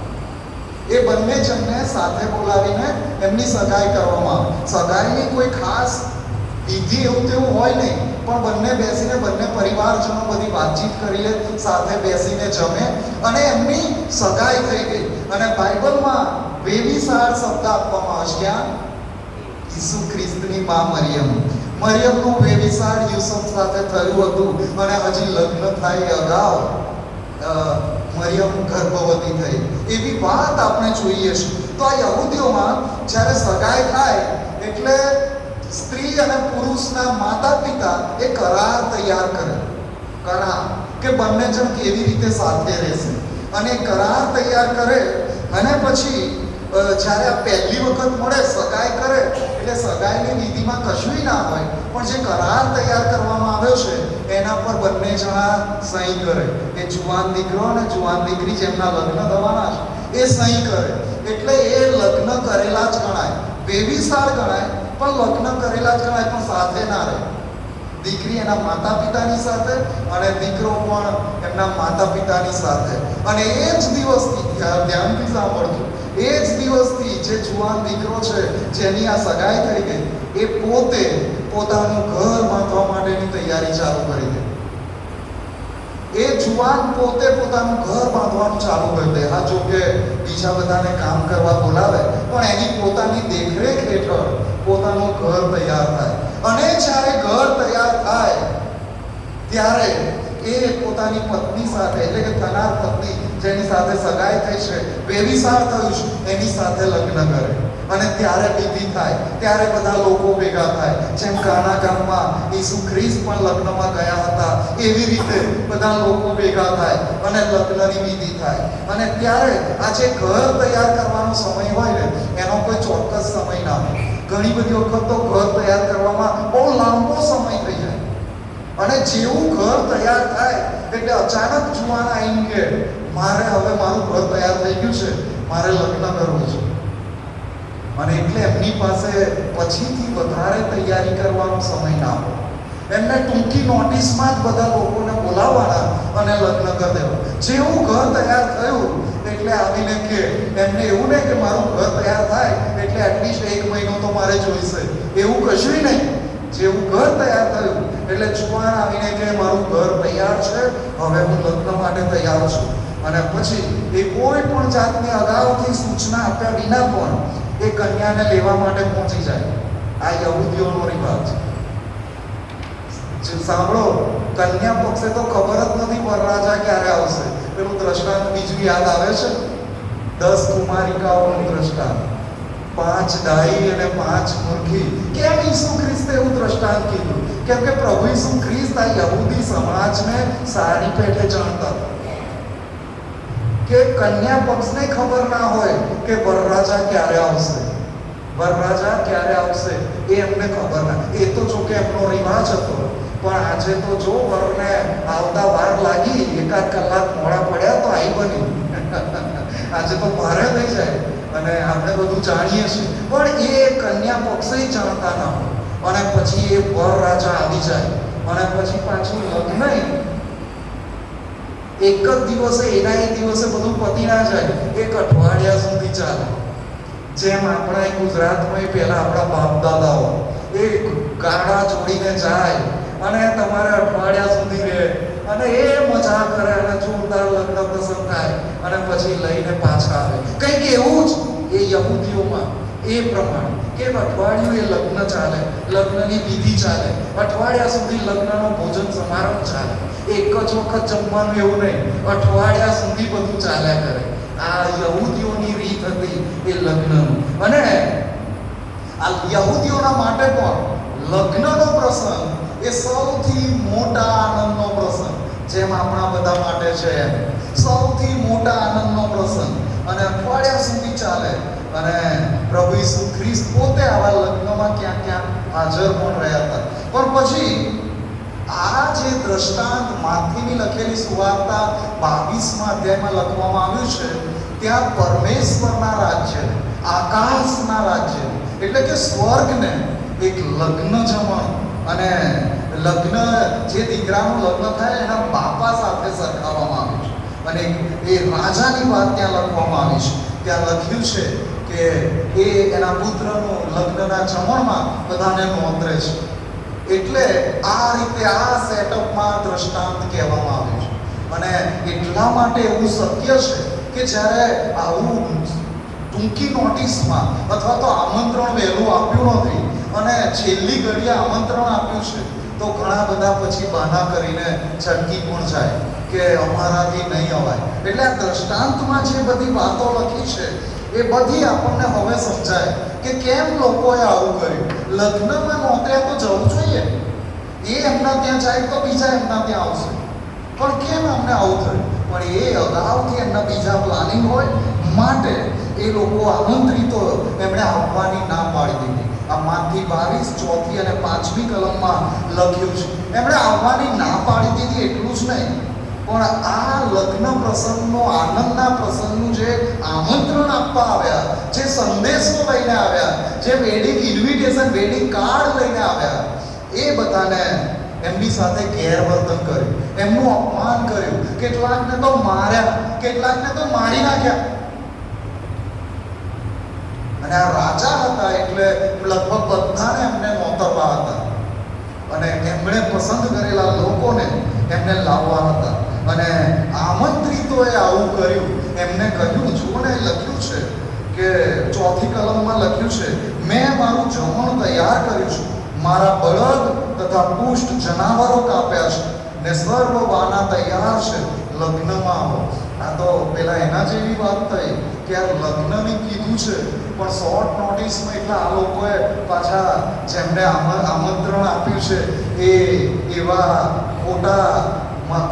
એ બંને જણને સાથે બોલાવીને એમની સગાઈ કરવામાં આવે. સગાઈની કોઈ ખાસ વિધિ એવું તેવું હોય નહીં, પણ બંને બેસીને બંને પરિવારજનો બધી વાતચીત કરી લે, સાથે બેસીને જમે અને એમની સગાઈ થઈ ગઈ. અને બાઇબલમાં બેબીસાળ શબ્દ આપવામાં આવે છે. ક્યાં? ઈસુ ખ્રિસ્તની મા મરિયમનું બેબીસાળ યુસુફ સાથે થયું હતું અને હજી લગ્ન થાય અગાઉ મરિયમ ગર્ભવતી થઈ. એવી વાત આપણે જોઈએ છે. તો આ યહૂદીઓમાં જ્યારે સગાઈ થાય એટલે સ્ત્રી અને પુરુષના માતા પિતા એ કરાર તૈયાર કરે. કરાર કે બંને જણ કેવી રીતે સાથે રહેશે, અને કરાર તૈયાર કરે. અને પછી જ્યારે આ પહેલી વખત મળે, સગાઈ કરે, એટલે સગાઈની વિધિમાં કશું ના હોય, પણ જે કરાર તૈયાર કરવામાં આવ્યો છે એના પર બંને જણા સહી કરે. એ જુવાન દીકરો અને જુવાન દીકરી જેમના લગ્ન થવાના છે એ સહી કરે. એટલે એ લગ્ન કરેલા જ ગણાય, બેબીસાળ ગણાય, પણ લગ્ન કરેલા જ ગણાય, પણ સાથે ના રહે. દીકરી એના માતા પિતાની સાથે અને દીકરો પણ એમના માતા પિતાની સાથે. અને એ જ દિવસથી, ધ્યાનથી સાંભળજો, એ જ દિવસથી જે જુવાન દીકરો છે જેની આ સગાઈ થઈ ગઈ, એ પોતે પોતાનું ઘર બાંધવા માટેની તૈયારી ચાલુ કરી દે. એ જુવાન પોતે પોતાનું ઘર બાંધવાનું ચાલુ કરી દે. હા, જો કે બીજા બધાને કામ કરવા બોલાવે, પણ એની પોતાની દેખરેખ હેઠળ પોતાનું ઘર તૈયાર થાય. અને જ્યારે ઘર તૈયાર થાય ત્યારે એ પોતાની પત્ની સાથે, એટલે કે થનાર પત્ની જેની સાથે સગાઈ થઈ છે, બેબીસાળ થયું છે, એની સાથે લગ્ન કરે. અને ત્યારે વિધિ થાય, ત્યારે બધા લોકો ભેગા થાય. જેમ કાના ગામમાં ઈસુ ખ્રિસ્ત પણ લગ્નમાં ગયા હતા, એવી રીતે બધા લોકો ભેગા થાય અને લગ્નની વિધિ થાય. અને ત્યારે આ જે ઘર તૈયાર કરવાનો સમય હોય ને, એનો કોઈ ચોક્કસ સમય ના હોય. ઘણી બધી વખત તો ઘર તૈયાર કરવામાં બહુ લાંબો સમય થઈ જાય. અને જેવું ઘર તૈયાર થાય એટલે અચાનક જુવાન આવીને કે મારે હવે મારું ઘર તૈયાર થઈ ગયું છે, મારે લગ્ન કરવું છે. અને એટલે એમની પાસે પછીથી વધારે તૈયારી કરવાનો સમય ના હોય. એમને ટૂંકી નોટિસમાં જ બધા લોકોને બોલાવવાના અને લગ્ન કરી દેવા. જેવું ઘર તૈયાર થયું એટલે આવીને કે એમને એવું નહીં કે મારું ઘર તૈયાર થાય એટલે એટલીસ્ટ 1 મહિનો તો મારે જોઈશે, એવું કશું નહીં. જેવું ઘર તૈયાર થયું એટલે જુવાન આવીને કે મારું ઘર તૈયાર છે, હવે હું લગ્ન માટે તૈયાર છું. અને પછી એ કોઈ પણ જાતની અગાઉથી સૂચના આપ્યા વિના પણ એ કન્યાને લેવા માટે પહોંચી જાય. આ યહૂદીઓનો રિવાજ છે. સાંભળો, કન્યા પક્ષે તો ખબર જ નથી વરરાજા ક્યારે આવશે. પેલું દ્રષ્ટાંત બીજું યાદ આવે છે, 10 કુમારિકાઓનું દ્રષ્ટાંત, 5 ડાઈ અને 5 મૂર્ખી. કેમ ઈસુ ખ્રિસ્તે એવું દ્રષ્ટાંત કીધું? કેમ કે પ્રભુ ઈસુ ખ્રિસ્ત આ યહૂદી સમાજને સારી પેઠે જાણતા કે કન્યા પક્ષને ખબર ના હોય કે વરરાજા ક્યારે આવશે. વરરાજા ક્યારે આવશે એ એમને ખબર ના. એ તો જો કે એમનો રિવાજ હતો, પણ આજે તો જો વરને આવતા વાર લાગી, 1 કલાક મોડા પડ્યા તો આઈ બની. આજે તો ભારે થઈ જાય અને આપણે બધું જાણીએ છીએ, પણ એ કન્યા પક્ષે જાણતા ના હોય. અને પછી એ વરરાજા આવી જાય અને પછી પાછું લગ્ન એક જ દિવસે, એના એ દિવસે બધું પતી ના જાય, 1 અઠવાડિયા સુધી ચાલે. જેમ આપણા ગુજરાતમાં પહેલા આપણા બાપ દાદાઓ એ ગાડા જોડીને જાય અને તમારે અઠવાડિયા સુધી રહે અને એ મજા કરે અને જોરદાર લગ્ન પ્રસંગ થાય અને પછી લઈને પાછા આવે. કંઈક એવું જ એ યહૂદીઓમાં એ પ્રમાણે કે અઠવાડિયું એ લગ્ન ચાલે, લગ્નની વિધિ ચાલે, અઠવાડિયા સુધી લગ્નનો ભોજન સમારંભ ચાલે. એક જ વખત જમવાનું એવું નહીં, અઠવાડિયા સુધી બધું ચાલ્યા કરે. આ યહૂદીઓની રીત હતી એ લગ્નનું. અને આ યહૂદીઓના માટે પણ લગ્નનો પ્રસંગ એ સૌથી મોટા આનંદનો પ્રસંગ, જેમ આપણા બધા માટે છે સૌથી મોટા આનંદનો પ્રસંગ. અને અઠવાડિયા સુધી ચાલે. અને પ્રભુ ઈસુ ખ્રિસ્ત પોતે આવા લગ્નમાં ક્યાં ક્યાં હાજર પણ રહ્યા હતા. પણ પછી આ જે દ્રષ્ટાંત માથીની લખેલી સુવાર્તા 22મા અધ્યાયમાં લખવામાં આવ્યું છે, ત્યાં પરમેશ્વરના રાજ્ય, આકાશના રાજ્ય એટલે કે સ્વર્ગને એક લગ્ન જમણ અને લગ્ન જે દીકરાનું લગ્ન થાય એના બાપા સાથે સરખાવવામાં આવ્યું છે. અને એ રાજાની વાત ત્યાં લખવામાં આવી છે. ત્યાં લખ્યું છે કે એ એના પુત્રનું લગ્નના જમણમાં બધાને નોંધે છે. એટલે આ રીતે આ સેટઅપમાં દ્રષ્ટાંત કહેવામાં આવ્યું છે. અને એટલા માટે એવું શક્ય છે કે જ્યારે આવું ટૂંકી નોટિસમાં અથવા તો આમંત્રણ વહેલું આપ્યું નથી અને છેલ્લી ઘડીએ આમંત્રણ આપ્યું છે, તો ઘણા બધા પછી બહાના કરીને છટકી પણ જાય કે અમારાથી નહીં અવાય. એટલે આ દ્રષ્ટાંતમાં જે બધી વાતો લખી છે એ બધી આપણને હવે સમજાય કે કેમ લોકોએ આવું કર્યું. લગ્નમાં નોતર્યા તો જવું જોઈએ, એ એમના ત્યાં જાય તો બીજા એમના ત્યાં આવશે, પણ કેમ અમને આવું થયું? પણ એ અગાઉથી એમના બીજા પ્લાનિંગ હોય માટે એ લોકો આમંત્રિતો એમણે આવવાની ના પાડી દીધી. આ માથી 22, 4 અને 5મી કલમમાં લખ્યું છે. એમણે આવવાની ના પાડી દીધી એટલું જ નહીં, પણ આ લગ્ન પ્રસંગનો, આનંદના પ્રસંગનું જે આમંત્રણ આપવા આવ્યા, જે સંદેશો લઈને આવ્યા, જે વેડિંગ ઇન્વિટેશન, વેડિંગ કાર્ડ લઈને આવ્યા, એ બધાને એમની સાથે ગેરવર્તન કર્યું, એમનું અપમાન કર્યું. કેટલાકને તો માર્યા, કેટલાકને તો મારી નાખ્યા. અને આ રાજા હતા એટલે લગભગ બધાને એમને નોતરવા હતા અને એમણે પસંદ કરેલા લોકોને એમને લાવવા હતા. અને આમંત્રિતોએ આવું કર્યું. એમને કહ્યું, જુઓ ને લખ્યું છે કે 4મી કલમમાં લખ્યું છે, મેં મારું જમણ તૈયાર કર્યું છે, મારા બળદ તથા પુષ્ટ જનાવરો કાપ્યા છે ને સર્વ વાના તૈયાર છે, લગ્નમાં આવો. આ તો પેલા એના જેવી વાત થઈ કે આ લગ્નની કીધું છે, પણ શોર્ટ નોટિસમાં એટલે આ લોકોએ પાછા જેમને આમંત્રણ આપ્યું છે એ એવા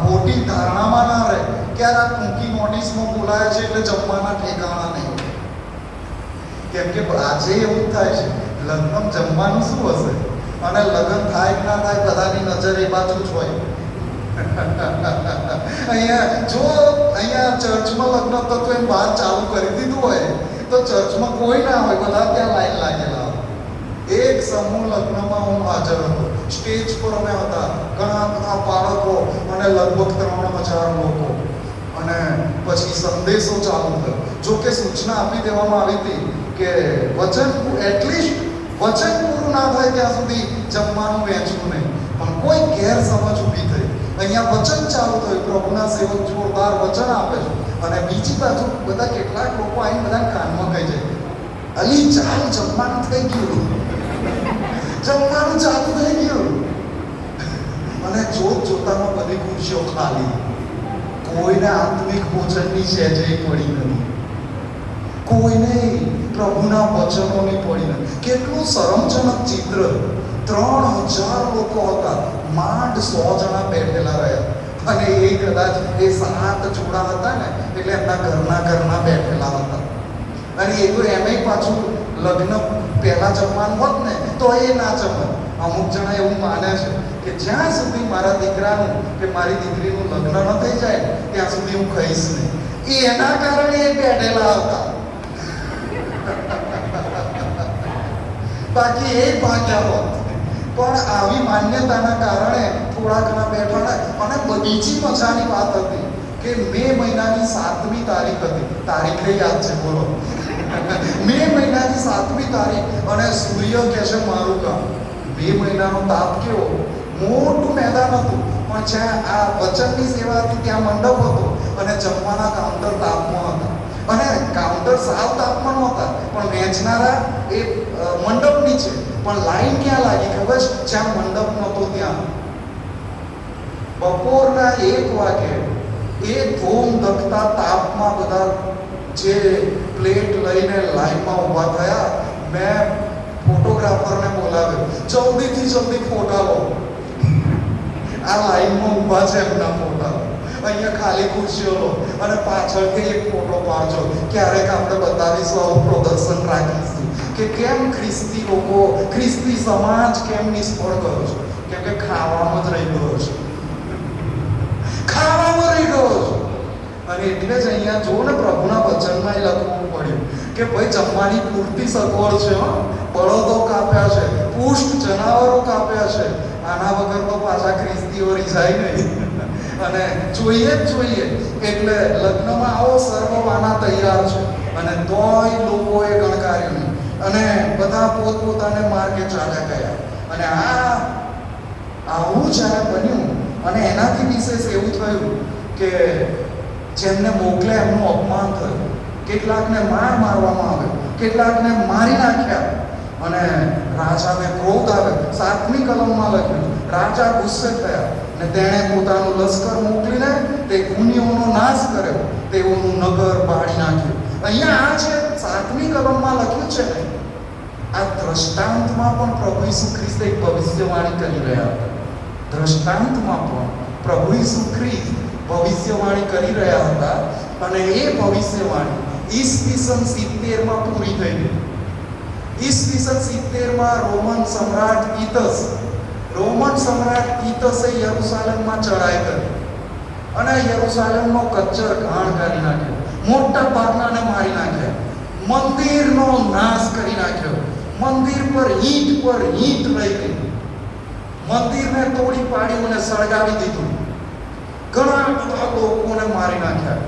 ખોટી ધારણામાં ના રહે કે આ ટૂંકી નોટિસમાં બોલાય છે એટલે જમવાના ઠેકાણા નહીં. કેમ કે આજે એવું થાય છે, લગ્ન જમવાનું શું હશે? અને લગ્ન થાય કે ના થાય બધાની નજર એ બાજુ જ હોય. અહીંયા ચર્ચમાં લગ્ન તો એમ બહાર ચાલુ કરી દીધું હોય તો ચર્ચમાં કોઈ ના હોય, બધા ત્યાં લાઈન લાગેલા હોય. એક સમૂહ લગ્નમાં હું હાજર હતો. સ્ટેજ પર અમે હતા, ઘણા બધા બાળકો અને લગભગ 3000 લોકો. અને પછી સંદેશો ચાલુ થયો. જો કે સૂચના આપી દેવામાં આવી હતી કે વચન એટલીસ્ટ વચન પૂરું ના થાય ત્યાં સુધી જમવાનું વહેંચવું નહીં. પણ કોઈ ગેરસમજ ઊભી થઈ. અહીંયા વચન ચાલુ થયું, પ્રભુના સેવક જોરદાર વચન આપે છે અને બીજી બાજુ બધા કેટલાક લોકો આવીને બધા કાનમાં કહી જાય, અલી ચાલ જમવાનું થઈ ગયું, જમવાનું ચાલુ થઈ ગયું. અને જોતામાં બધી ખુરશીઓ ખાલી, કોઈને આત્મિક ભોજનની સહેજે પડી નથી, કોઈને પ્રભુના વચનોની પડી નથી. કેટલું શરમજનક ચિત્ર. 3000 લોકો હતા, માંડ 100 જણા બેઠેલા રહ્યા. અને એ કદાચ એ 7 જોડા હતા ને, એટલે એમના ઘરના બેઠેલા હતા. અને એ તો એમાંય પાછું લગ્ન પહેલા જમવાનું હોત ને તો એ ના જમત. અમુક જણા એવું માને છે કે જ્યાં સુધી મારા દીકરાનું કે મારી દીકરીનું લગ્ન ન થઈ જાય ત્યાં સુધી હું ખાઈશ નહીં. એના કારણે એ બેઠેલા હતા. બાકી એ ભાગ્યા હોત. પણ આવી માન્યતાના કારણે થોડા ઘણા બેઠા. અને બીજી મજાની વાત હતી કે મે મહિનાની 7મી તારીખ હતી. તારીખે યાદ છે, બોલો. મે મહિનાની 7મી તારીખ અને સૂર્ય કહે છે મારું કામ. મે મહિનાનો તાપ કેવો, મોટું મેદાન હતું, પણ જ્યાં આ વચનની સેવા હતી ત્યાં મંડપ હતો અને જમવાના કાઉન્ટર તાપમાં હતા. અને કાઉન્ટર સાવ તાપમાં નહોતા, પણ વેચનારા એ મંડપ નીચે. પણ લાઈન ક્યાં લાગી ખબર છે? જ્યાં મંડપ નહોતો ત્યાં. બપોરના 1 વાગે એ ધોમ ધકતા તાપમાં બધા જે પ્લેટ લઈને લાઈનમાં ઊભા થયા. મેં ફોટોગ્રાફરને બોલાવ્યો, જલ્દી ફોટા લો. આ લાઈનમાં ઊભા છે એમના ફોટા, અહીંયા ખાલી ખુરશીઓ લો અને પાછળથી એક ફોટો પાડજો. ક્યારેક આપણે બતાવીશું, આવું પ્રદર્શન રાખીશું કે કેમ ખ્રિસ્તી લોકો, ખ્રિસ્તી સમાજ કેમ નિષ્ફળ ગયો છે. કેમ કે ખાવામાં જ રહી ગયો છે, ખાવામાં રહી ગયો છે. અને એટલે જ અહીંયા જો ને પ્રભુના વચનમાં એ લખવું પડ્યું કે ભાઈ જમવાની પૂરતી સગવડ છે, બળદો કાપ્યા છે, પુષ્ટ જનાવરો કાપ્યા છે. આના વગર તો પાછા ખ્રિસ્તીઓ રીઝાય નહીં. અને જોઈએ જ જોઈએ. એટલે લગ્નમાં આવો સર્વવાના તૈયાર છે અને તોય લોકોએ ગણકાર્યું નહીં અને બધા પોતપોતાને માર્ગે ચાલ્યા ગયા. અને આવું જ્યારે બન્યું અને એનાથી વિશેષ એવું થયું કે જેમને મોકલે એમનું અપમાન થયું. કેટલાકને મારવામાં આવ્યો, કેટલાકને મારી નાખ્યા. અને રાજાને ક્રોધ આવે. 7મી કલમમાં લખ્યું, રાજા ગુસ્સે થયા ને તેણે પોતાનું લશ્કર મોકલીને તે ખૂનીઓનો નાશ કર્યો, તેઓનું નગર બાળી નાખ્યું. અહીંયા આ છે 7મી કલમમાં લખ્યું છે ને, આ દ્રષ્ટાંતમાં પણ પ્રભુ ઈસુ ખ્રિસ્ત એક ભવિષ્યવાણી કરી રહ્યા હતા. દ્રષ્ટાંતમાં પણ પ્રભુ ઈસુ ખ્રિસ્ત ભવિષ્યવાણી કરી રહ્યા હતા. અને એ ભવિષ્યવાણી ઈસવીસન 70માં પૂરી થઈ ગઈ. ઈસવીસન 70માં રોમન સમ્રાટ તીતસે યરુશાલેમમાં ચડાઈ કરી અને યરુશાલેમનો કચ્ચર ઘાણ કરી નાખ્યો. મોટા ભાગનાને મારી નાખ્યા. મંદિરનો નાશ કરી નાખ્યો. મંદિર પર ઈંટ લઈ ગઈ. મંદિરને તોડી પાડ્યું અને સળગાવી દીધું. ઘણા બધા લોકોને મારી નાખ્યા.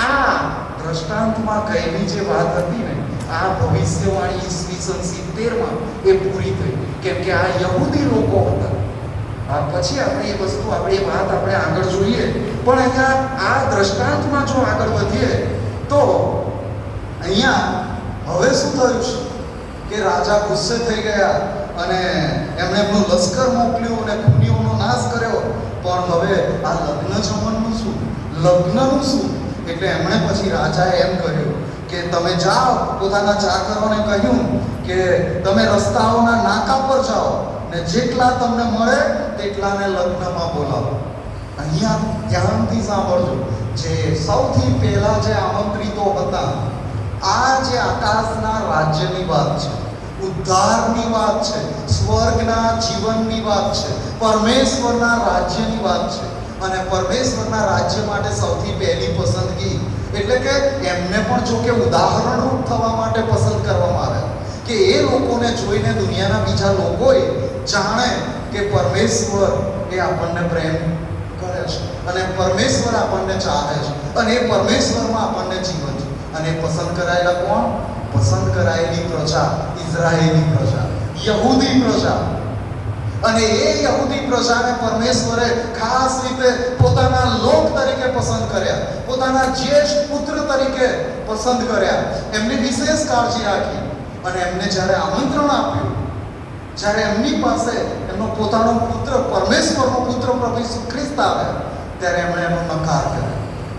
આ દ્રષ્ટાંતમાં કહેલી જે વાત હતી ને, આ ભવિષ્યવાણી ઈસવીસન 70માં એ પૂરી થઈ. કેમ કે આ યહૂદી લોકો હતા. પછી આપણે એ વસ્તુ, આપણે એ વાત આપણે આગળ જોઈએ. પણ અહીંયા આ દ્રષ્ટાંતમાં જો આગળ વધીએ તો અહીંયા હવે શું થયું છે કે રાજા ગુસ્સે થઈ ગયા અને એમણે એમનું લશ્કર મોકલ્યું અને ખૂનીઓનો નાશ કર્યો. પણ હવે આ લગ્નનું શું? એટલે એમણે પછી રાજાએ એમ કહ્યું કે તમે જાઓ, પોતાના ચાકરોને કહ્યું કે તમે રસ્તાઓના નાકા પર જાઓ ને જેટલા તમને મળે તેટલાને લગ્નમાં બોલાવો. અહીંયા ધ્યાનથી સાંભળજો. જે સૌથી પહેલા જે આમંત્રિતો હતા, આ જે આકાશના રાજ્યની વાત છે, ઉદ્ધારની વાત છે, સ્વર્ગના જીવનની વાત છે, પરમેશ્વરના રાજ્યની વાત છે. અને પરમેશ્વરના રાજ્ય માટે સૌથી પહેલી પસંદગી એટલે કે એમને પણ જો કે ઉદાહરણરૂપ થવા માટે પસંદ કરવામાં આવે કે એ લોકોને જોઈને દુનિયાના બીજા લોકોએ જાણે કે પરમેશ્વર એ આપણને પ્રેમ કરે છે અને પરમેશ્વર આપણને ચાહે છે અને એ પરમેશ્વરમાં આપણને જીવન છે. અને પસંદ કરાયેલા કોણ? પસંદ કરાયેલી પ્રજા, ઇઝરાયેલી પ્રજા, યહૂદી પ્રજા. અને એ યહૂદી પ્રજાને પરમેશ્વરે ખાસ રીતે પોતાના લોક તરીકે પસંદ કર્યા, પોતાના જ્યેષ્ઠ પુત્ર તરીકે પસંદ કર્યા. એમની વિશેષ કાળજી રાખી અને એમને જ્યારે આમંત્રણ આપ્યું, જ્યારે એમની પાસે એમનો પોતાનો પુત્ર, પરમેશ્વરનો પુત્ર પ્રભુ ઈસુ ખ્રિસ્ત આવ્યા, ત્યારે એમણે એનો નકાર કર્યો.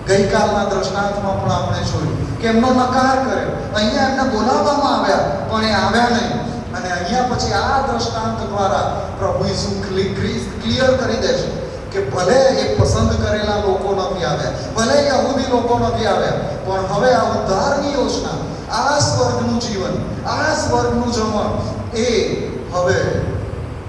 ગઈકાલના દ્રષ્ટાંતમાં પણ આપણે જોયું કે એમનો નકાર કર્યો. અહીંયા એમને બોલાવવામાં આવ્યા પણ એ આવ્યા નહીં. અને અહીંયા પછી આ દ્રષ્ટાંત દ્વારા પ્રભુ ઈસુ ખ્રિસ્ત ક્લિયર કરી દે છે કે ભલે એ પસંદ કરેલા લોકો નથી આવ્યા, ભલે યહૂદી લોકો નથી આવ્યા, પણ હવે આ ઉદ્ધારની યોજના, આ સ્વર્ગનું જીવન, આ સ્વર્ગનું જમણ એ હવે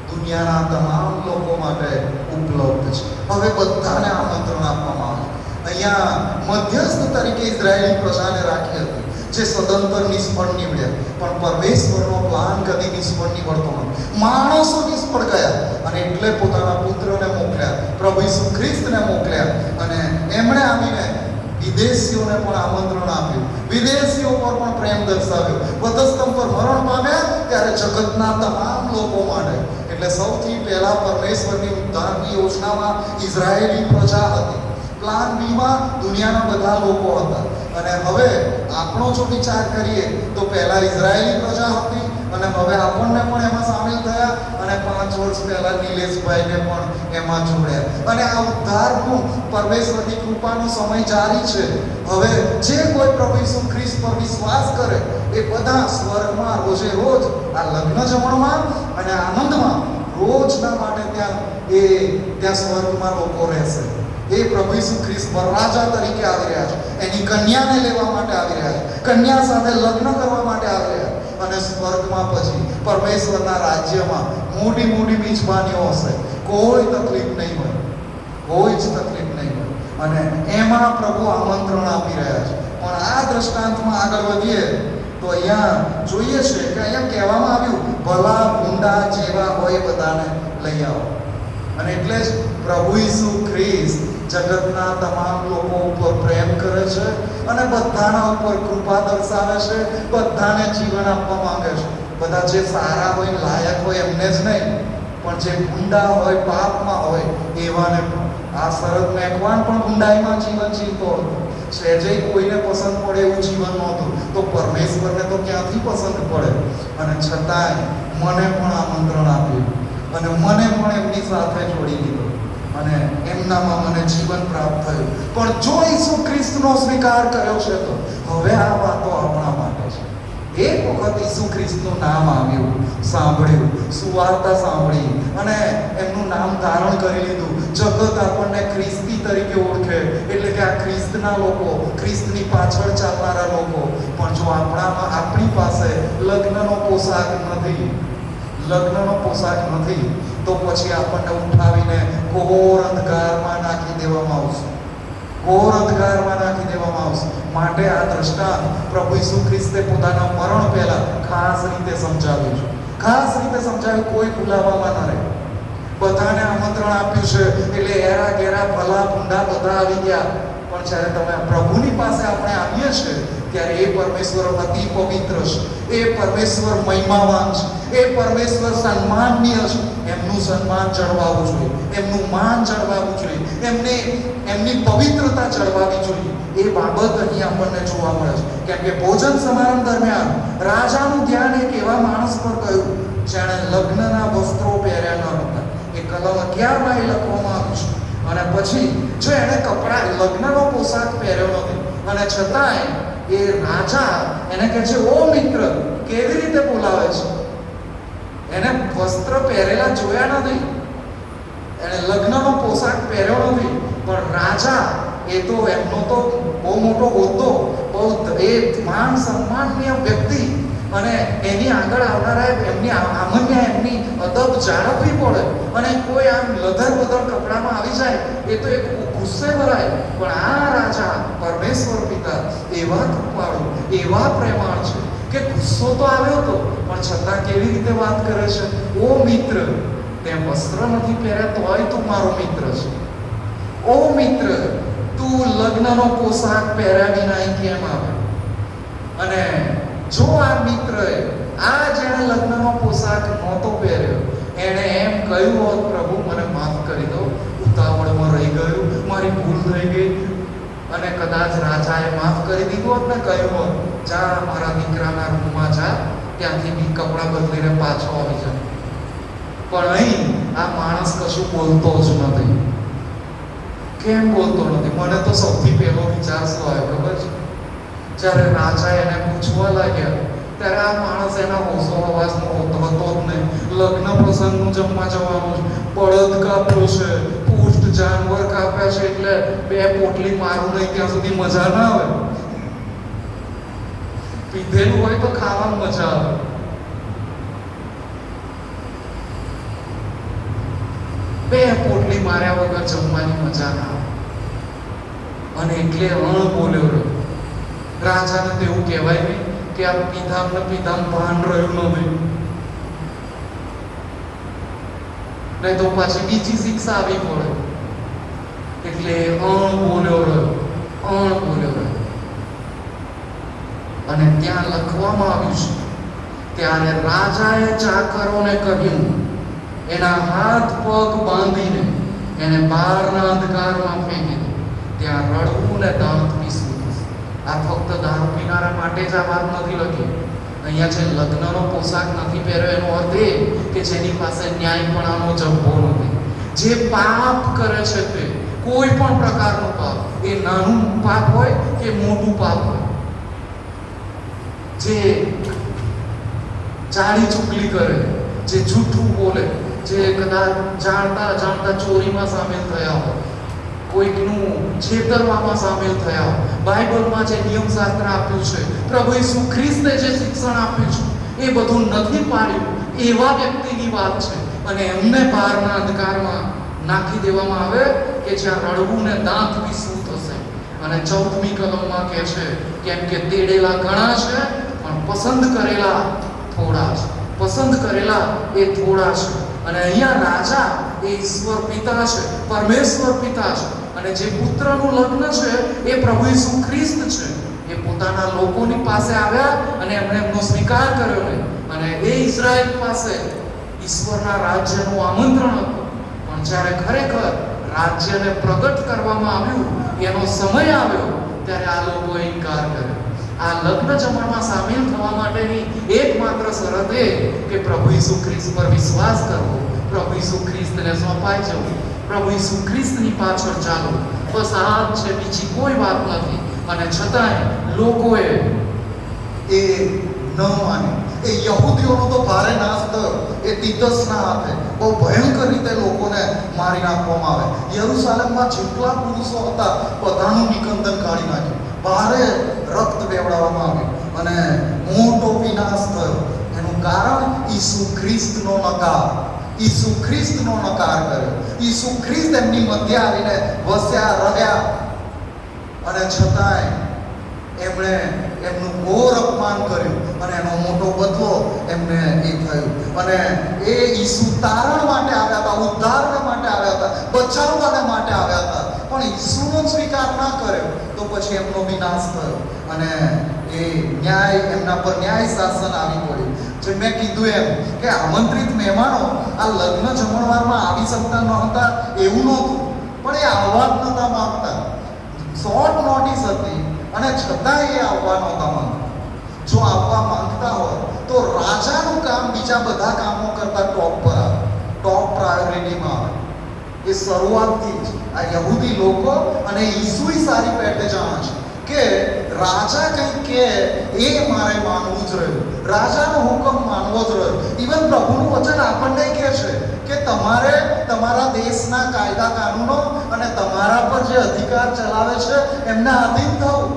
દુનિયાના તમામ લોકો માટે ઉપલબ્ધ છે. હવે બધાને આમંત્રણ આપવામાં આવે. અહીંયા મધ્યસ્થ તરીકે ઇઝરાયેલી પ્રજાને રાખી હતી, જે સદંતર નિષ્ફળ નીવડ્યા. પણ પરમેશ્વરનો પ્લાન કદી નિષ્ફળ નીવડતો નથી. માણસો નિષ્ફળ ગયા અને એટલે પોતાના પુત્રને મોકલ્યા, પ્રભુ ઈસુ ખ્રિસ્તને મોકલ્યા. અને એમણે આવીને વિદેશીઓને પણ આમંત્રણ આપ્યું, વિદેશીઓ પર પણ પ્રેમ દર્શાવ્યો. વધસ્તંભ પર મરણ પામ્યા ત્યારે જગતના તમામ લોકો માટે. એટલે સૌથી પહેલા પરમેશ્વરની ઉદ્ધારની યોજનામાં ઇઝરાયેલી પ્રજા હતી. પ્લાન બીમાં દુનિયાના બધા લોકો હતા. અને હવે આપણો જો વિચાર કરીએ તો પહેલા ઇઝરાયેલી પ્રજા હતી અને હવે આપણને પણ એમાં સામેલ થયા અને 5 વર્ષ પહેલા નિલેશભાઈને પણ એમાં જોડ્યા. અને આ ઉદ્ધારનું પરમેશ્વરની કૃપાનો સમય જારી છે. હવે જે કોઈ પ્રભુ ઈસુ ખ્રિસ્ત પર વિશ્વાસ કરે એ બધા સ્વર્ગમાં રોજે રોજ આ લગ્ન જમણમાં અને આનંદમાં રોજના માટે ત્યાં સ્વર્ગમાં લોકો રહેશે. એ પ્રભુ ઈસુ ખ્રિસ્ત વરરાજા તરીકે આવી રહ્યા છે, એની કન્યાને લેવા માટે આવી રહ્યા છે, કન્યા સાથે લગ્ન કરવા માટે આવી રહ્યા છે. અને સ્વર્ગમાં પછી પરમેશ્વરના રાજ્યમાં મોટી મોટી બીજબાનીઓ હશે. કોઈ તકલીફ નહીં હોય, કોઈ જ તકલીફ નહીં હોય. અને એમાં પ્રભુ આમંત્રણ આપી રહ્યા છે. પણ આ દ્રષ્ટાંતમાં આગળ વધીએ તો અહીંયા જોઈએ છે કે અહીંયા કહેવામાં આવ્યું, ભલા ભૂંડા જેવા હોય બધાને લઈ આવો. અને એટલે જ પ્રભુ ઈસુ ખ્રિસ્ત જગતના તમામ લોકો ઉપર પ્રેમ કરે છે અને બધાના ઉપર કૃપા દર્શાવે છે, બધાને જીવન આપવા માંગે છે. બધા જે સારા હોય, લાયક હોય એમને જ નહીં, પણ જે ભૂંડા હોય, પાપમાં હોય એવાને પણ. આ શરદ મેઘવાન પણ ભૂંડાઈમાં જીવન જીવતો હતો. સહેજે કોઈને પસંદ પડે એવું જીવન નહોતું, તો પરમેશ્વરને તો ક્યાંથી પસંદ પડે. અને છતાંય મને પણ આમંત્રણ આપ્યું અને મને પણ એમની સાથે જોડી દીધો અને એમનામાં મને જીવન પ્રાપ્ત થયું. પણ જો ઈસુ ખ્રિસ્તનો સ્વીકાર કર્યો છે તો હવે આ વાતો આપણા માટે છે. એક વખત ઈસુ ખ્રિસ્તનું નામ આવ્યું, સાંભળ્યું, સુવાર્તા સાંભળી અને એમનું નામ ધારણ કરી લીધું. જગત આપણને ખ્રિસ્તી તરીકે ઓળખે, એટલે કે આ ખ્રિસ્તના લોકો, ખ્રિસ્તની પાછળ ચાલનારા લોકો. પણ જો આપણી પાસે લગ્નનો પોશાક નથી, લગ્નનો પોશાક નથી, તો પછી આપણને ઉઠાવીને ઘોર અંધકારમાં નાખી દેવામાં આવશે, ઘોર અંધકારમાં નાખી દેવામાં આવશે. માટે આ દ્રષ્ટાંત પ્રભુ ઈસુ ખ્રિસ્તે પોતાના મરણ પહેલા ખાસ રીતે સમજાવ્યું છે, ખાસ રીતે સમજાવ્યું. કોઈ ભૂલાવામાં ન રહે. બધાને આમંત્રણ આપ્યું છે, એટલે એરા ગેરા ભલા ભૂંડા બધા આવી ગયા. પણ જ્યારે તમે પ્રભુની પાસે આપણે આવીએ છીએ ત્યારે એ પરમેશ્વર અતિ પવિત્ર છે, એ પરમેશ્વર મહિમાવાન છે, એ પરમેશ્વર સન્માનનીય છે. એમનું સન્માન જળવાવું જોઈએ, એમનું માન જળવાવું જોઈએ, એમની પવિત્રતા જળવાવી જોઈએ. એ બાબત અહીં આપણને જોવા મળે છે. કેમ કે ભોજન સમારંભ દરમિયાન રાજાનું ધ્યાન એક એવા માણસ પર ગયું જેણે લગ્નના વસ્ત્રો પહેર્યા ન હતા. એ કલમ 11માં એ લખવામાં આવ્યું છે. અને પછી જો એણે લગ્નનો પોશાક પહેર્યો નથી અને છતાંય એ રાજા એને કહે છે, ઓ મિત્ર, કેવી રીતે બોલાવે છે? એને વસ્ત્ર પહેરેલા જોયા નથી, એને લગ્નનો પોશાક પહેર્યો નથી, પણ રાજા એ તો એમનો તો બહુ મોટો હોદ્દો, બહુ એ માન સન્માનીય વ્યક્તિ, અને એની આગળ આવનારા એમની આમન્યા, એમની અદબ જાળવવી પડે. અને કોઈ આમ લધર બધર કપડામાં આવી જાય એ તો એક ગુસ્સે ભરાય. પણ આ રાજા પરમેશ્વર પિતા એવા કૃપાળુ, એવા પ્રેમાળ છે કે ગુસ્સો તો આવ્યો હતો પણ છતાં કેવી રીતે વાત કરે છે, ઓ મિત્ર, તે વસ્ત્ર નથી પહેર્યા તોય તું મારો મિત્ર છે. ઓ મિત્ર, તું લગ્નનો પોશાક પહેર્યા વિના અહીં કેમ આવે? અને જો આ મિત્રએ આ જેણે લગ્નનો પોશાક નહોતો પહેર્યો એણે એમ કહ્યું હોત, પ્રભુ મને માફ કરી દો, ઉતાવળમાં રહી ગયું, મારી ભૂલ થઈ ગઈ, અને કદાચ રાજાએ માફ કરી દીધું હોત ને કહ્યું હોત, જા મારા દીકરાના રૂમમાં જા, ત્યાંથી બી કપડાં બદલીને પાછો આવી જા. પણ અહીં આ માણસ કશું બોલતો જ નથી. કેમ બોલતો નથી? મને તો સૌથી પહેલો વિચાર શું આવ્યો ખબર છે? જ્યારે રાજા એને પૂછવા લાગ્યા ત્યારે આ માણસ એના હોશો હવાસમાં હતો જ નહીં. લગ્ન પ્રસંગનું જમવા જવાનું છે, બળદ કાપ્યો છે, પુષ્ટ જાનવર કાપ્યા છે, એટલે બે પોટલી મારું નહીં ત્યાં સુધી મજા ના આવે. પીધેલું હોય તો ખાવાની મજા આવે. બે પોટલી માર્યા વગર જમવાની મજા ના આવે. અને એટલે બોલ્યો રહ્યો. રાજાને તો એવું કહેવાય નહીં કે આ પીધામ ને પીધામ ભાન રહ્યું નથી, નહીં તો પાછી બીજી શિક્ષા આવી પડે. એટલે બોલ્યો રહ્યો. અને ત્યાં લખવામાં આવ્યું છે, ત્યારે રાજાએ ચાકરોને કહ્યું, એના હાથ પગ બાંધીને એને બહારના અંધકારમાં ફેંકી દો, ત્યાં રડવું ને દાંત પીસવું થશે. આ ફક્ત દારૂ પીનારા માટે જ આ વાત નથી લખી. અહીંયા જે લગ્નનો પોશાક નથી પહેર્યો એનો અર્થ એ કે જેની પાસે ન્યાયપણાનો જબ્બો નથી, જે પાપ કરે છે, તે કોઈ પણ પ્રકારનું પાપ, એ નાનું પાપ હોય કે મોટું પાપ હોય, જે ચાળી ચુગલી કરે, જે જૂઠું બોલે, જે કદાચ જાણતા ચોરીમાં સામેલ થયા હોય, કોઈકનું છેતરવામાં સામેલ થયા હોય, બાઇબલમાં જે નિયમશાસ્ત્ર આપ્યું છે, પ્રભુ ઈસુ ખ્રિસ્તે જે શિક્ષણ આપ્યું છે, એ બધું નથી પાડ્યું એવા વ્યક્તિની વાત છે. અને એમને બહારના અંધકારમાં નાખી દેવામાં આવે કે જ્યાં રડવું ને દાંત પીસવું થશે. અને 14મી કલમમાં કહે છે, કેમ કે તેડેલા ઘણા છે પણ પસંદ કરેલા થોડા છે. પસંદ કરેલા એ થોડા છે. અને અહીંયા રાજા એ ઈશ્વર પિતા છે, પરમેશ્વર પિતા છે. અને જે પુત્રનું લગ્ન છે એ પ્રભુ ઈસુ ખ્રિસ્ત છે. એ પોતાના લોકોની પાસે આવ્યા અને એમણે એમનો સ્વીકાર કર્યો ને, અને એ ઇઝરાયલ પાસે ઈશ્વરના રાજ્યનું આમંત્રણ હતું. પણ જ્યારે ખરેખર રાજ્યને પ્રગટ કરવામાં આવ્યું, એનો સમય આવ્યો, ત્યારે આ લોકોએ ઇનકાર કર્યો. આ લગ્ન જમણમાં સામેલ થવા માટેની એકમાત્ર શરત એ કે પ્રભુ ઈસુ ખ્રિસ્ત પર વિશ્વાસ કરવો, પ્રભુ ઈસુ ખ્રિસ્તને સોંપાઈ જવું, પ્રભુ ઈસુ ખ્રિસ્તની પાછળ ચાલવું. બસ આ જ છે, બીજી કોઈ વાત નથી. અને છતાંય લોકોએ એ ન માને. એ યહૂદીઓનો તો ભારે નાશ થયો. એ તીતસના હાથે બહુ ભયંકર રીતે લોકોને મારી નાખવામાં આવે. યરૂશાલેમમાં જેટલા પુરુષો હતા બધાનું નિકંદન કાઢી નાખ્યું, ભારે રક્ત વેવડાવવામાં આવ્યું અને મોટો વિનાશ થયો. એનું કારણ ઈસુ ખ્રિસ્તનો નકાર. ઈસુ ખ્રિસ્તનો નકાર કર્યો. ઈસુ ખ્રિસ્ત એમની મધ્ય આવીને વસ્યા, રહ્યા, અને છતાંય એમણે એમનું ઘોર અપમાન કર્યું અને એનો મોટો બદલો એમને એ થયું. અને એ ઈસુ તારણ માટે આવ્યા હતા, ઉદ્ધારને માટે આવ્યા હતા, બચાવવાને માટે આવ્યા હતા. પણ ઈસુનો સ્વીકાર ના કર્યો તો પછી એમનો વિનાશ થયો અને એ ન્યાય, એમના પર ન્યાય શાસન આવી પડ્યું. જે મેં કીધું એમ કે આમંત્રિત મહેમાનો આ લગ્ન જમણવારમાં આવી શકતા નહોતા એવું નહોતું, પણ એ આવવા જ નહોતા માંગતા. શોર્ટ નોટિસ હતી અને છતાં એ આવવા નહોતા માંગતા. જો આવવા માંગતા હોય તો રાજાનું કામ બીજા બધા કામો કરતા ટોપ પર આવે, ટોપ પ્રાયોરિટીમાં આવે. એ શરૂઆતથી જ આ યહૂદી લોકો અને ઈસુઈ સારી પેટે જાણે છે કે રાજા કંઈક કહે એ મારે માનવું જ રહ્યું, રાજાનો હુકમ માનવો જ રહ્યો. ઇવન પ્રભુનું વચન આપણને કહે છે કે તમારે તમારા દેશના કાયદા કાનૂનો અને તમારા પર જે અધિકાર ચલાવે છે એમને આધીન થવું.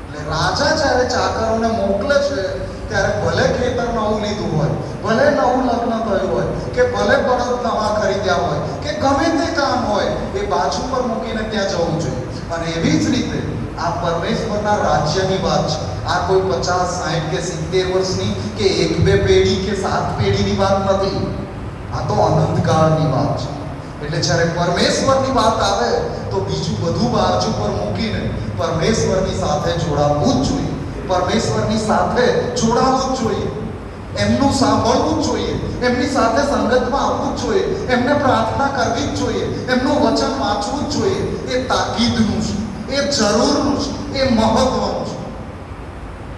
એટલે રાજા જ્યારે ચાકરોને મોકલે છે ત્યારે ભલે ખેતર નવું લીધું હોય, ભલે નવું લગ્ન થયું હોય કે ભલે બળદ નવા ખરીદ્યા હોય કે ગમે તે કામ હોય, એ બાજુ પર મૂકીને ત્યાં જવું જોઈએ. અને એવી જ રીતે આ પરમેશ્વરના રાજ્યની વાત છે. આ કોઈ 50, 60 કે 70 વર્ષની કે 1-2 પેઢી કે 7 પેઢીની વાત નથી. આ તો અનંતકાળની વાત છે. એટલે જ્યારે પરમેશ્વરની વાત આવે તો બીજું બધું બાજુ પર મૂકીને પરમેશ્વરની સાથે જોડાવવું જ જોઈએ. પરમેશ્વરની સાથે જોડાવવું જ જોઈએ. એમનું સાંભળવું જ જોઈએ. એમની સાથે સંગતમાં આવવું જ જોઈએ. એમને પ્રાર્થના કરવી જ જોઈએ. એમનું વચન વાંચવું જ જોઈએ. એ તાકીદનું છે, એ જરૂરનું છે, એ મહત્વનું છે.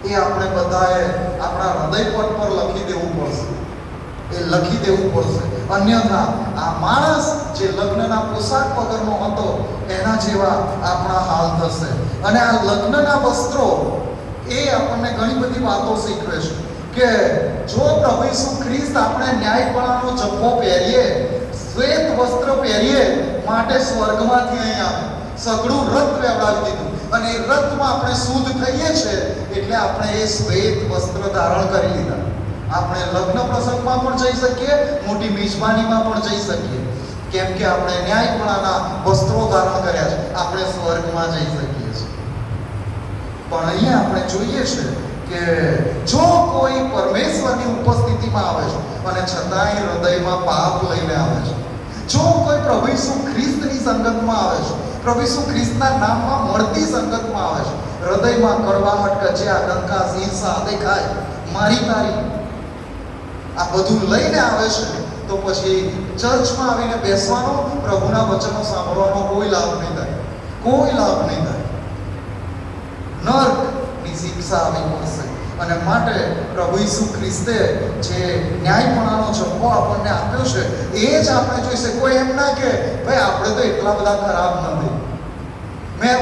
એ આપણે બધાએ આપણા હૃદયપટ પર લખી દેવું પડશે. એ લખી દેવું પડશે. અન્યથા આ માણસ જે લગ્નના પોશાક વગરનો હતો એના જેવા આપણા હાલ થશે. અને આ લગ્નના વસ્ત્રો એ આપણને ઘણી બધી વાતો શીખવે છે કે જો પ્રભુ ઈસુ ખ્રિસ્ત આપણે ન્યાયપણાનો જબ્બો પહેરીએ, શ્વેત વસ્ત્ર પહેરીએ, માટે સ્વર્ગમાંથી અહીં આવે, સઘળું રથ વેવડાવી દીધું અને એ રથમાં આપણે શુદ્ધ થઈએ છીએ, એટલે આપણે એ શ્વેત વસ્ત્ર ધારણ કરી લીધા. આપણે લગ્ન પ્રસંગમાં પણ જઈ શકીએ, મોટી મિજબાનીમાં પણ જઈ શકીએ, કેમ કે આપણે ન્યાયપણાના વસ્ત્રો ધારણ કર્યા છે. આપણે સ્વર્ગમાં જઈ શકીએ છીએ. પણ અહીંયા આપણે જોઈએ છે કે જો કોઈ પરમેશ્વરની ઉપસ્થિતિમાં આવે છે અને છતાંય હૃદયમાં પાપ લઈને આવે છે, જો કોઈ પ્રભુ ઈસુ ખ્રિસ્તની સંગતમાં આવે છે, પ્રભુ ઈસુ ખ્રિસ્તના નામમાં મળતી સંગતમાં આવે છે, હૃદયમાં કડવાહટ, કજિયા, કંકાસ, ઈર્ષા, દેખાય, મારી તારી આ બધું લઈને આવે છે, તો પછી ચર્ચમાં આવીને બેસવાનો, પ્રભુના વચનો સાંભળવાનો કોઈ લાભ નહીં થાય. કોઈ લાભ નહીં થાય. નર્કની શિક્ષા આવી પડશે. અને માટે પ્રભુ ઈસુ ખ્રિસ્તે જે ન્યાયપણાનો જબ્બો આપણને આપ્યો છે એ જ આપણે જોઈશે. કોઈ એમ ના કે ભાઈ આપણે તો એટલા બધા ખરાબ નથી,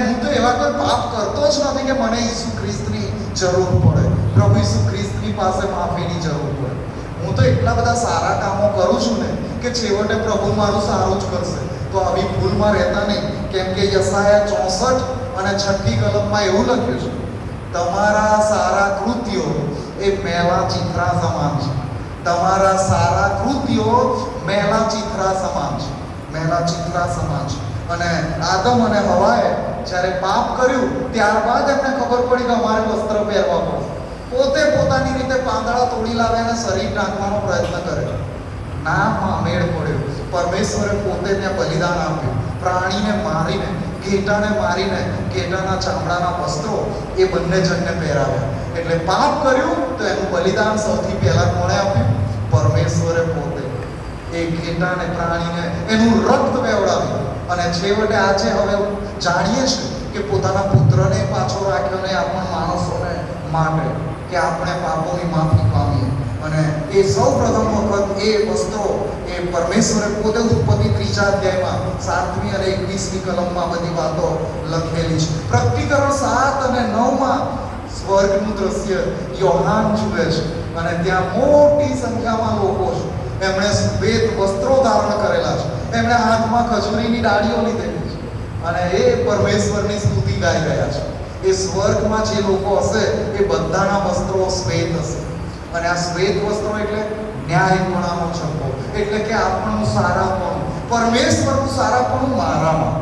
હું તો એવા કોઈ પાપ કરતો જ નથી કે મને ઈસુ ખ્રિસ્તની જરૂર પડે, પ્રભુ ઈસુ ખ્રિસ્તની પાસે માફીની જરૂર પડે. હું તો એટલા બધા સારા કામો કરું છું ને કે છેવટે પ્રભુ મારું સારું જ કરશે. તો આવી ભૂલમાં રહેતા નહીં. કેમ કે યશાયા 64 અને 6ઠી કલમમાં એવું લખ્યું છે, તમારા સારા કૃત્યો એ મેલા ચિત્રા સમાન છે. તમારા સારા કૃત્યો મેલા ચિત્રા સમાન છે. મેલા ચિત્રા સમાન છે. અને આદમ અને હવાએ જ્યારે પાપ કર્યું ત્યારબાદ એમને ખબર પડી કે અમારે વસ્ત્ર પહેરવા પડશે. પોતે પોતાની રીતે પાંદડા તોડી લાવે અને શરીર ઢાંકવાનો પ્રયત્ન કરે. ના મેળ પડ્યો. પરમેશ્વરે પોતે ત્યાં બલિદાન આપ્યું. પ્રાણીને મારીને, ઘેટાને મારીને, ઘેટાના ચામડાના વસ્ત્રો એ બંને જણને પહેરાવ્યા. એટલે પાપ કર્યું તો એનું બલિદાન સૌથી પહેલા કોણે આપ્યું? પરમેશ્વરે પોતે. એ ઘેટાને, પ્રાણીને એનું રક્ત વેવડાવ્યું. અને છેવટે આજે હવે જાણીએ છીએ કે પોતાના પુત્રને પાછો રાખ્યો ને આપણા માણસોને માટે કે આપણે પાપોની માફી પામીએ. અને એ સૌ પ્રથમ વખત એ વસ્ત્રો એ પરમેશ્વરે પોતે ઉત્પત્તિ 3 અધ્યાયમાં 7મી અને 21મી કલમમાં બધી વાતો લખેલી છે. પ્રકટીકરણ 7 અને 9માં સ્વર્ગનું દ્રશ્ય યોહાન જુએ છે અને ત્યાં મોટી સંખ્યામાં લોકો છે. એમણે શ્વેત વસ્ત્રો ધારણ કરેલા છે. એમણે હાથમાં ખજૂરીની ડાળીઓ લીધેલી છે અને એ પરમેશ્વરની સ્તુતિ ગાઈ રહ્યા છે. એ સ્વર્ગમાં જે લોકો હશે એ બધાના વસ્ત્રો શ્વેત હશે. અને આ શ્વેત વસ્ત્રો એટલે ન્યાયપણાનો જબ્બો. એટલે કે આપણું સારાપણું, પરમેશ્વરનું સારાપણું મારામાં.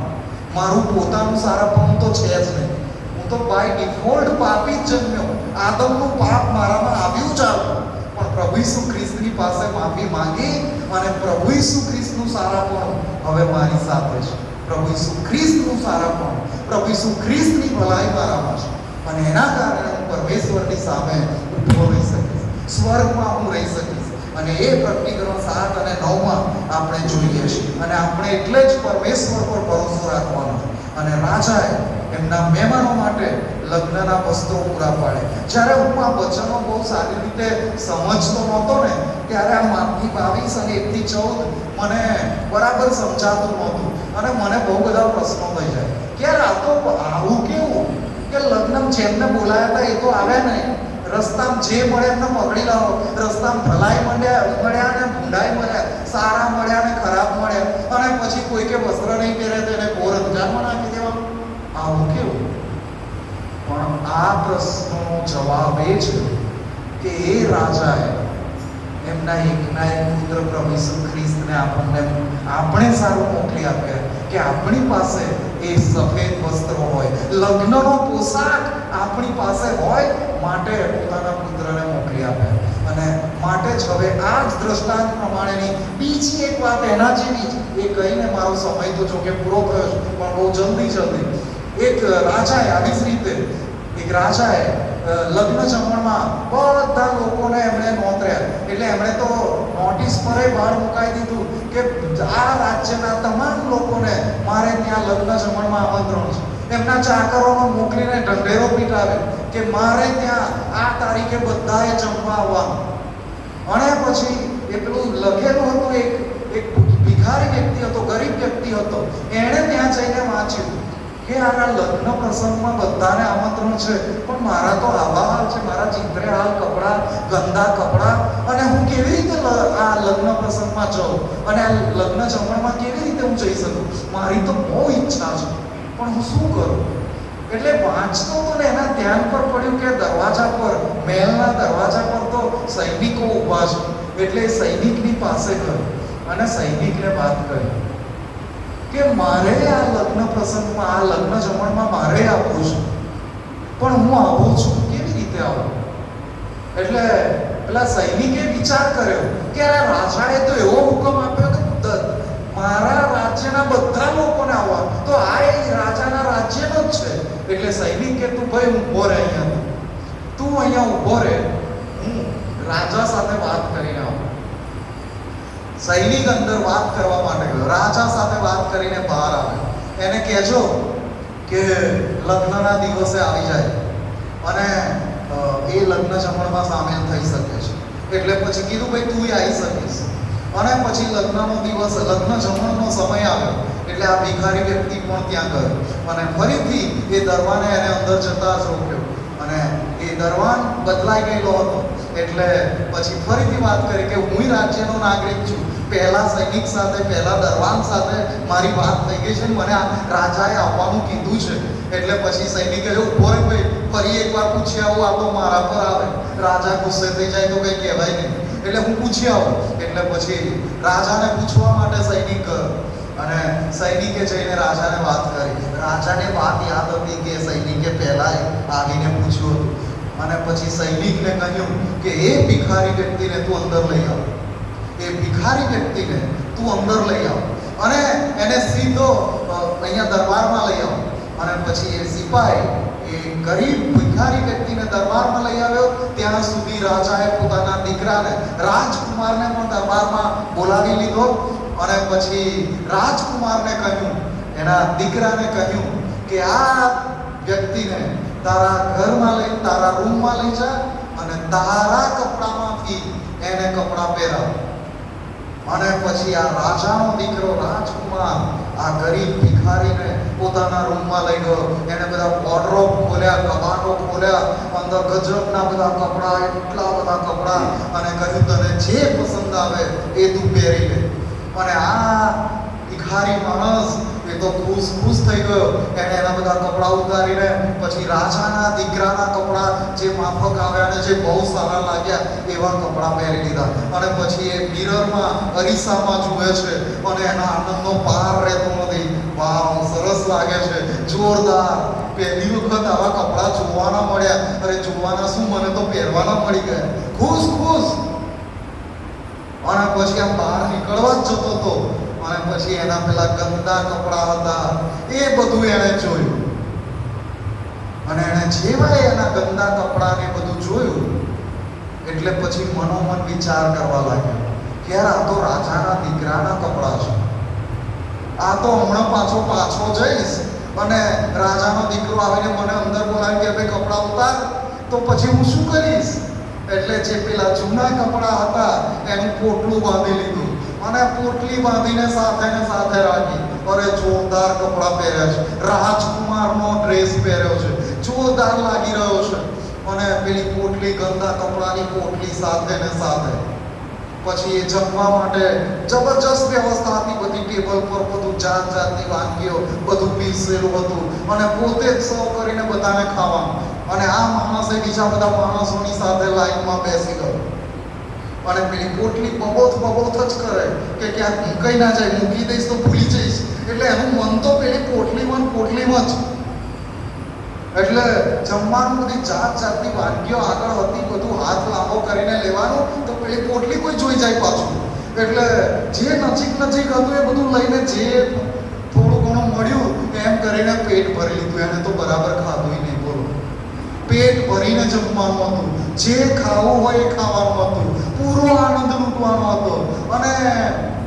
મારું પોતાનું સારાપણું તો છે જ નહીં. હું તો બાય ડિફોલ્ટ પાપી જ જન્મ્યો. આદમનું પાપ મારામાં આવ્યું જ આવ્યું. પણ પ્રભુ ઈસુ ખ્રિસ્તની પાસે માફી માંગી અને પ્રભુ ઈસુ ખ્રિસ્તનું સારાપણું હવે મારી સાથે છે. પ્રભુ ઈસુ ખ્રિસ્તનું સારાપણું, પ્રભુ ઈસુ ખ્રિસ્તની ભલાઈ મારામાં છે. અને એના કારણે હું પરમેશ્વરની સામે ઊભો રહી શકીશ. સ્વર્ગમાં હું રહી શકીશ. અને એ પ્રકટીકરણ 7 અને 9માં આપણે જોઈએ છીએ. અને આપણે એટલે જ પરમેશ્વર પર ભરોસો રાખવાનો. અને રાજાએ એમના મહેમાનો માટે લગ્નના વસ્ત્રો પૂરા પાડે. જ્યારે હું આ વચનો બહુ સારી રીતે સમજતો નહોતો ને ત્યારે આ માથી 22 અને 1 થી 14 મને બરાબર સમજાતું નહોતું. અને મને બહુ બધા પ્રશ્નો થઈ જાય કે આ તો આવું કેવું કે લગ્ન જેમને બોલાયા હતા એ તો આવ્યા નહીં. રસ્તામાં જે મળે એમને પકડી લાવો. રસ્તામાં ભલાઈ મળ્યા ને ભૂંડાઈ મળ્યા, સારા મળ્યા ને ખરાબ મળ્યા, અને પછી કોઈ કે વસ્ત્ર નહીં પહેરે તો એને ઘોર અંધકારમાં નાખી દેવાનું. આવું કેવું? પણ આ પ્રશ્નનો જવાબ એ છે કે એ રાજાએ એમના એકના એક પુત્ર પ્રભુ ઈસુ ખ્રિસ્તને આપણે સારું મોકલી આપ્યા કે આપણી પાસે એ સફેદ વસ્ત્રો હોય, લગ્નનો પોશાક આપણી પાસે હોય, માટે પોતાના પુત્રને મોકલી આપ્યા. અને માટે જ હવે આ જ દ્રષ્ટાંત પ્રમાણેની બીજી એક વાત એના જેવી જ એ કહીને મારો સમય તો જોકે પૂરો થયો છે, પણ બહુ જલ્દી એક રાજાએ આવી જ રીતે લગ્ન જમણમાં બધા લોકોને એમણે નોંધ્યા. એટલે એમણે તો નોટિસ પર બહાર મુકાઈ દીધું કે આ રાજ્યના તમામ લોકોને મારે ત્યાં લગ્ન જમણમાં આમંત્રણ છે. એમના ચાકરોને મોકલીને ઢંઢેરો પીટાવ્યો કે મારે ત્યાં આ તારીખે બધાએ જમવા આવવાનું. અને પછી એટલું લખેલું હતું, એક ભિખારી વ્યક્તિ હતો, ગરીબ વ્યક્તિ હતો, એણે ત્યાં જઈને વાંચ્યું કે આ લગ્ન પ્રસંગમાં બધાને આમંત્રણ છે, પણ મારા તો આવા હાલ છે, મારા ચિત્રે હાલ કપડાં, ગંદા કપડાં, અને હું કેવી રીતે આ લગ્ન પ્રસંગમાં જાઉં અને આ લગ્ન જમણમાં કેવી રીતે હું જઈ શકું? મારી તો બહુ ઈચ્છા છે, પણ હું શું કરું? એટલે વાંચતો તો ને એના ધ્યાન પર પડ્યું કે દરવાજા પર, મહેલના દરવાજા પર તો સૈનિકો ઊભા છે. એટલે સૈનિકની પાસે ગયો અને સૈનિકને વાત કરી કે મારે આ લગ્ન પ્રસંગમાં, આ લગ્ન જમણમાં મારે આવવું છે, પણ હું આવું છું, કેવી રીતે આવું? એટલે પેલા સૈનિકે વિચાર કર્યો કે આ રાજાએ તો એવો હુકમ આપ્યો કે મારા રાજ્યના બધા લોકોને આવવા, તો આ એ રાજાના રાજ્યનો જ છે. એટલે સૈનિક કે તું ભાઈ ઊભો રહે અહીંયા, તું અહીંયા ઊભો રહે, હું રાજા સાથે વાત કરીને આવું. સૈનિક અંદર વાત કરવા માટે ગયો, રાજા સાથે વાત કરીને બહાર આવ્યો. એને કહેજો કે લગ્નના દિવસે આવી જાય અને એ લગ્ન જમણમાં સામેલ થઈ શકે છે. એટલે પછી કીધું ભાઈ તું આવી શકીશ. અને પછી લગ્નનો દિવસ, લગ્ન જમણનો સમય આવ્યો એટલે આ ભિખારી વ્યક્તિ પણ ત્યાં ગયો અને ફરીથી એ દરવાને એને અંદર જતા જ રોક્યો. અને એ દરવાન બદલાઈ ગયેલો હતો. એટલે પછી ફરીથી વાત કરી કે હું રાજ્યનો નાગરિક છું, પહેલા સૈનિક સાથે, પહેલા દરવાન સાથે મારી વાત થઈ ગઈ છે, મને આ રાજાએ આવવાનું કીધું છે. એટલે પછી સૈનિકે ઉભો રે ભાઈ, ફરી એકવાર પૂછી આવું, આ તો મારા પર આવે. રાજા ગુસ્સે થઈ જાય તો કંઈ કહેવાય નહીં, એટલે હું પૂછી આવું. એટલે પછી રાજાને પૂછવા માટે સૈનિક ગયો અને સૈનિકે જઈને રાજાને વાત કરી. રાજાને વાત યાદ હતી કે સૈનિકે પહેલા આવીને પૂછ્યું હતું. અને પછી સૈનિકને કહ્યું કે એ ભિખારી વ્યક્તિને તું અંદર લઈ આવ, એ ભિખારી વ્યક્તિને તું અંદર લઈ આવ અને એને સીધો અહીંયા દરબારમાં લઈ આવ. અને પછી એ સિપાઈ એ ગરીબ ભિખારી વ્યક્તિને દરબારમાં લઈ આવ્યો. ત્યાં સુધી રાજાએ પોતાના દીકરાને, રાજકુમારને પણ દરબારમાં બોલાવી લીધો. અને પછી રાજકુમારને કહ્યું, એના દીકરાને કહ્યું કે આ વ્યક્તિને તારા ઘરમાં લઈ, તારા રૂમમાં લઈ જા અને તારા કપડામાંથી એને કપડાં પહેરાવ. અને પછી આ રાજાનો દીકરો રાજકુમાર આ ગરીબ ભિખારીને પોતાના રૂમમાં લઈ ગયો. એને બધા વોર્ડરોબ ખોલ્યા, કબાટો ખોલ્યા, અંદર ગજબના બધા કપડાં, એટલા બધા કપડાં, અને કહ્યું તને જે પસંદ આવે એ તું પહેરી લે. અને આ ભિખારી માણસ એ તો ખુશ થઈ ગયો. એને એના બધા કપડાં ઉતારીને પછી રાજાના દીકરાના કપડાં જે માફક આવ્યા અને જે બહુ સારા લાગ્યા એવા કપડાં પહેરી લીધા. અને પછી એ મિરરમાં, અરીસામાં જુએ છે અને એના આનંદનો પાર રહેતો નથી. વાવ, સરસ લાગે છે, જોરદાર. પહેલી વખત આવા કપડાં જોવાના મળ્યા. અરે જોવાના શું, મને તો પહેરવાના મળી ગયા. ખુશ. અને પછી આમ બહાર નીકળવા જ જતો હતો. અને પછી એના પેલા ગંદા કપડાં હતા એ બધું એણે જોયું. અને એણે જેવા એના ગંદા કપડાને બધું જોયું એટલે પછી મનોમન વિચાર કરવા લાગ્યો કે યાર આ તો રાજાના દીકરાના કપડાં છે. આ તો હમણાં પાછો જઈશ અને રાજાનો દીકરો આવીને મને અંદર બોલાવી કે ભાઈ કપડાં ઉતાર, તો પછી હું શું કરીશ? એટલે જે પેલા જૂના કપડાં હતા એનું પોટલું બાંધી લીધું અને પોટલી બાંધીને સાથે રાખી. અરે જોરદાર કપડાં પહેર્યા છે, રાજકુમારનો ડ્રેસ પહેર્યો છે, જોરદાર લાગી રહ્યો છે. અને પેલી પોટલી, ગંદા કપડાની પોટલી સાથે. પછી એ જમવા માટે જબરજસ્ત વ્યવસ્થા હતી. બધી ટેબલ પર બધું જાતની વાનગીઓ, બધું પીસેલું હતું અને પોતે જ સર્વ કરીને બધાને ખાવાનું. અને આ માણસે બીજા બધા માણસોની સાથે લાઈનમાં બેસી ગયો. અને પેલી પોટલી બબોથ જ કરે કે ક્યાંક મૂકાઈ ના જાય, મૂકી દઈશ તો ભૂલી જઈશ. એટલે એનું મન તો પેલી પોટલીમાં જ. એટલે જમવાનું બધી જાતની વાનગીઓ આગળ હતી, બધું હાથ લાંબો કરીને લેવાનું, તો પેલી પોટલી કોઈ જોઈ જાય પાછું. એટલે જે નજીક હતું એ બધું લઈને જે થોડું ઘણું મળ્યું એમ કરીને પેટ ભરી લીધું. એને તો બરાબર ખાધું નહીં, બોલો. પેટ ભરીને જમવાનું હતું, જે ખાવું હોય એ ખાવાનું હતું, પૂરો આનંદ લૂંટવાનો હતો અને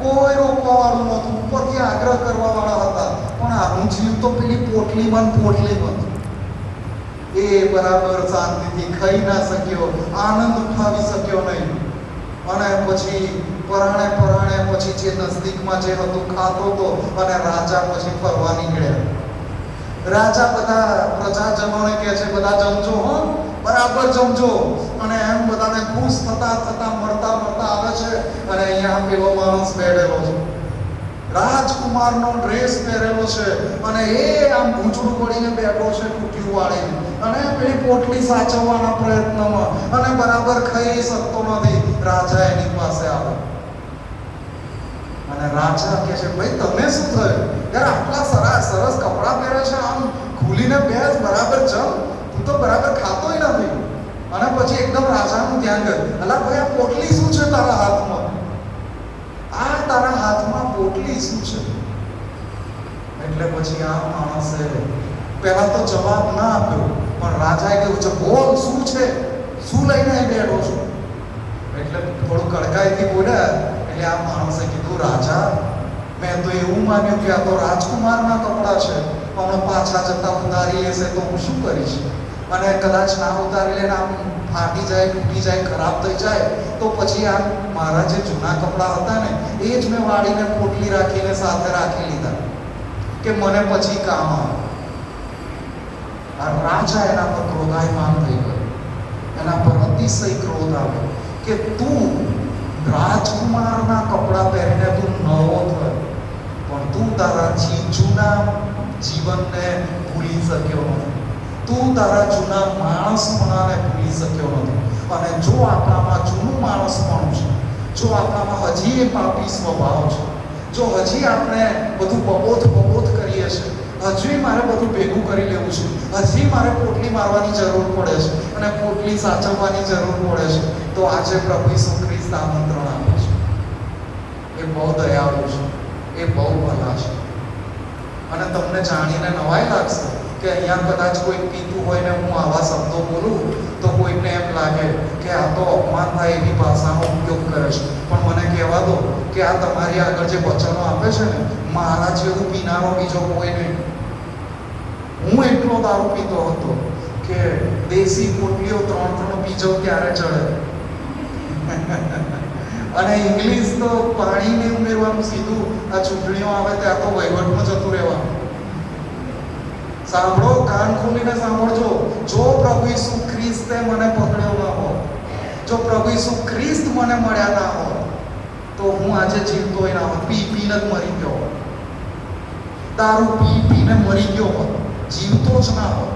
કોઈ રોકવાવાળું નહોતું. ઉપરથી આગ્રહ કરવાવાળા હતા, પણ આનું જીવ તો પેલી પોટલીમાં એ બરાબર શાંતિથી ખાઈ ના શક્યો, આનંદ ઉઠાવી શક્યો નહીં. અને પછી પરાણે પછી જે નજદીકમાં જે હતું ખાતો હતો. અને રાજા પછી ફરવા નીકળ્યા. રાજા બધા પ્રજાજનોને કહે છે, બધા જમજો, હો, બરાબર જમજો. અને એમ બધાને ખુશ થતા મળતા આવે છે. અને અહીંયા પેલો માણસ બેઠેલો છે, રાજકુમારનો ડ્રેસ પહેરેલો છે, અને એ આમ ભૂંચડું પડીને બેઠો છે, કુટિયું વાળીને, અને પેલી પોટલી સાચવવાના પ્રયત્નમાં, અને બરાબર ખાઈ શકતો નથી. રાજા એની પાસે આવે અને રાજા કહે છે, ભાઈ તમે શું થયું યાર? આટલા સરસ કપડાં પહેરે છે, આમ ખુલીને બેસ, બરાબર જમ, તું તો બરાબર ખાતોય નથી. અને પછી એકદમ રાજાનું ધ્યાન ગયું, અલા ભાઈ આ પોટલી શું છે તારા હાથમાં? આ તારા હાથમાં પોટલી શું છે? એટલે પછી આ માણસે પહેલા તો જવાબ ના આપ્યો, પણ રાજાએ કહ્યું છે, બોલ શું છે, શું લઈને બેઠો છો? એટલે થોડું કડકાઈથી બોલ્યા. એટલે આ માણસે કીધું, રાજા, મેં તો એવું માન્યું કે આ તો રાજકુમારના કપડાં છે, હમણાં પાછા જતા ઉતારી લેશે તો હું શું કરીશ? અને કદાચ ના ઉતારી લે, આમ ફાટી જાય, તૂટી જાય, ખરાબ થઈ જાય, તો પછી આ મારા જે જૂના કપડાં હતા ને એ જ મેં વાળીને પોટલી રાખીને સાથે રાખી લીધા કે મને પછી કામ આવે. આ રાજા એના પર ક્રોધાયમાન થઈ ગયો, એના પર અતિશય ક્રોધ આવ્યો કે તું રાજકુમારના કપડાં પહેરીને તું નવો થયો, પણ તું તારા જૂના જીવનને ભૂલી શક્યો નથી, તું તારા જૂના માણસપણાને ભૂલી શક્યો નથી. અને જો આપણામાં જૂનું માણસપણું છે, જો આપણામાં હજી એ પાપી સ્વભાવ છે, જો હજી આપણે બધું બબોધ કરીએ છીએ, હજી મારે બધું ભેગું કરી લેવું છે, હજી મારે પોટલી મારવાની જરૂર પડે છે અને પોટલી સાચવવાની જરૂર પડે છે, તો આજે પ્રભુ ઈસુ ખ્રિસ્ત આમંત્રણ આપે છે. એ બહુ દયાળુ છે, એ બહુ ભલા છે. અને તમને જાણીને નવાઈ લાગશે કે અહીંયા કદાચ કોઈ પીતું હોય ને હું આવા શબ્દો બોલું તો કોઈને એમ લાગે કે આ તો અપમાન થાય એવી ભાષાનો ઉપયોગ કરે છે. પણ મને કહેવા દો કે આ તમારી આગળ જે વચનો આપે છે ને, મારા જેવું પીનારો બીજો કોઈ નહીં. હું એટલો દારૂ પીતો હતો કે દેશી પોટલીઓ 3 પી જાઉં ત્યારે ચડે. અને ઇંગ્લિશ તો પાણીને ઉમેરવાનું સીધું, આ ચૂંટણીઓ આવે ત્યાં તો વહીવટમાં જતું રહેવાનું. સાંભળો, કાન ખોલીને સાંભળજો. જો પ્રભુ ઈસુ ખ્રિસ્તે મને પકડ્યો ના હોત, જો પ્રભુ ઈસુ ખ્રિસ્ત મને મળ્યા ના હોત, તો હું આજે જીવતોય ના હોત, પીને જ મરી ગયો હોત. દારૂ પીને મરી ગયો હોત, જીવતો જ ના હોત.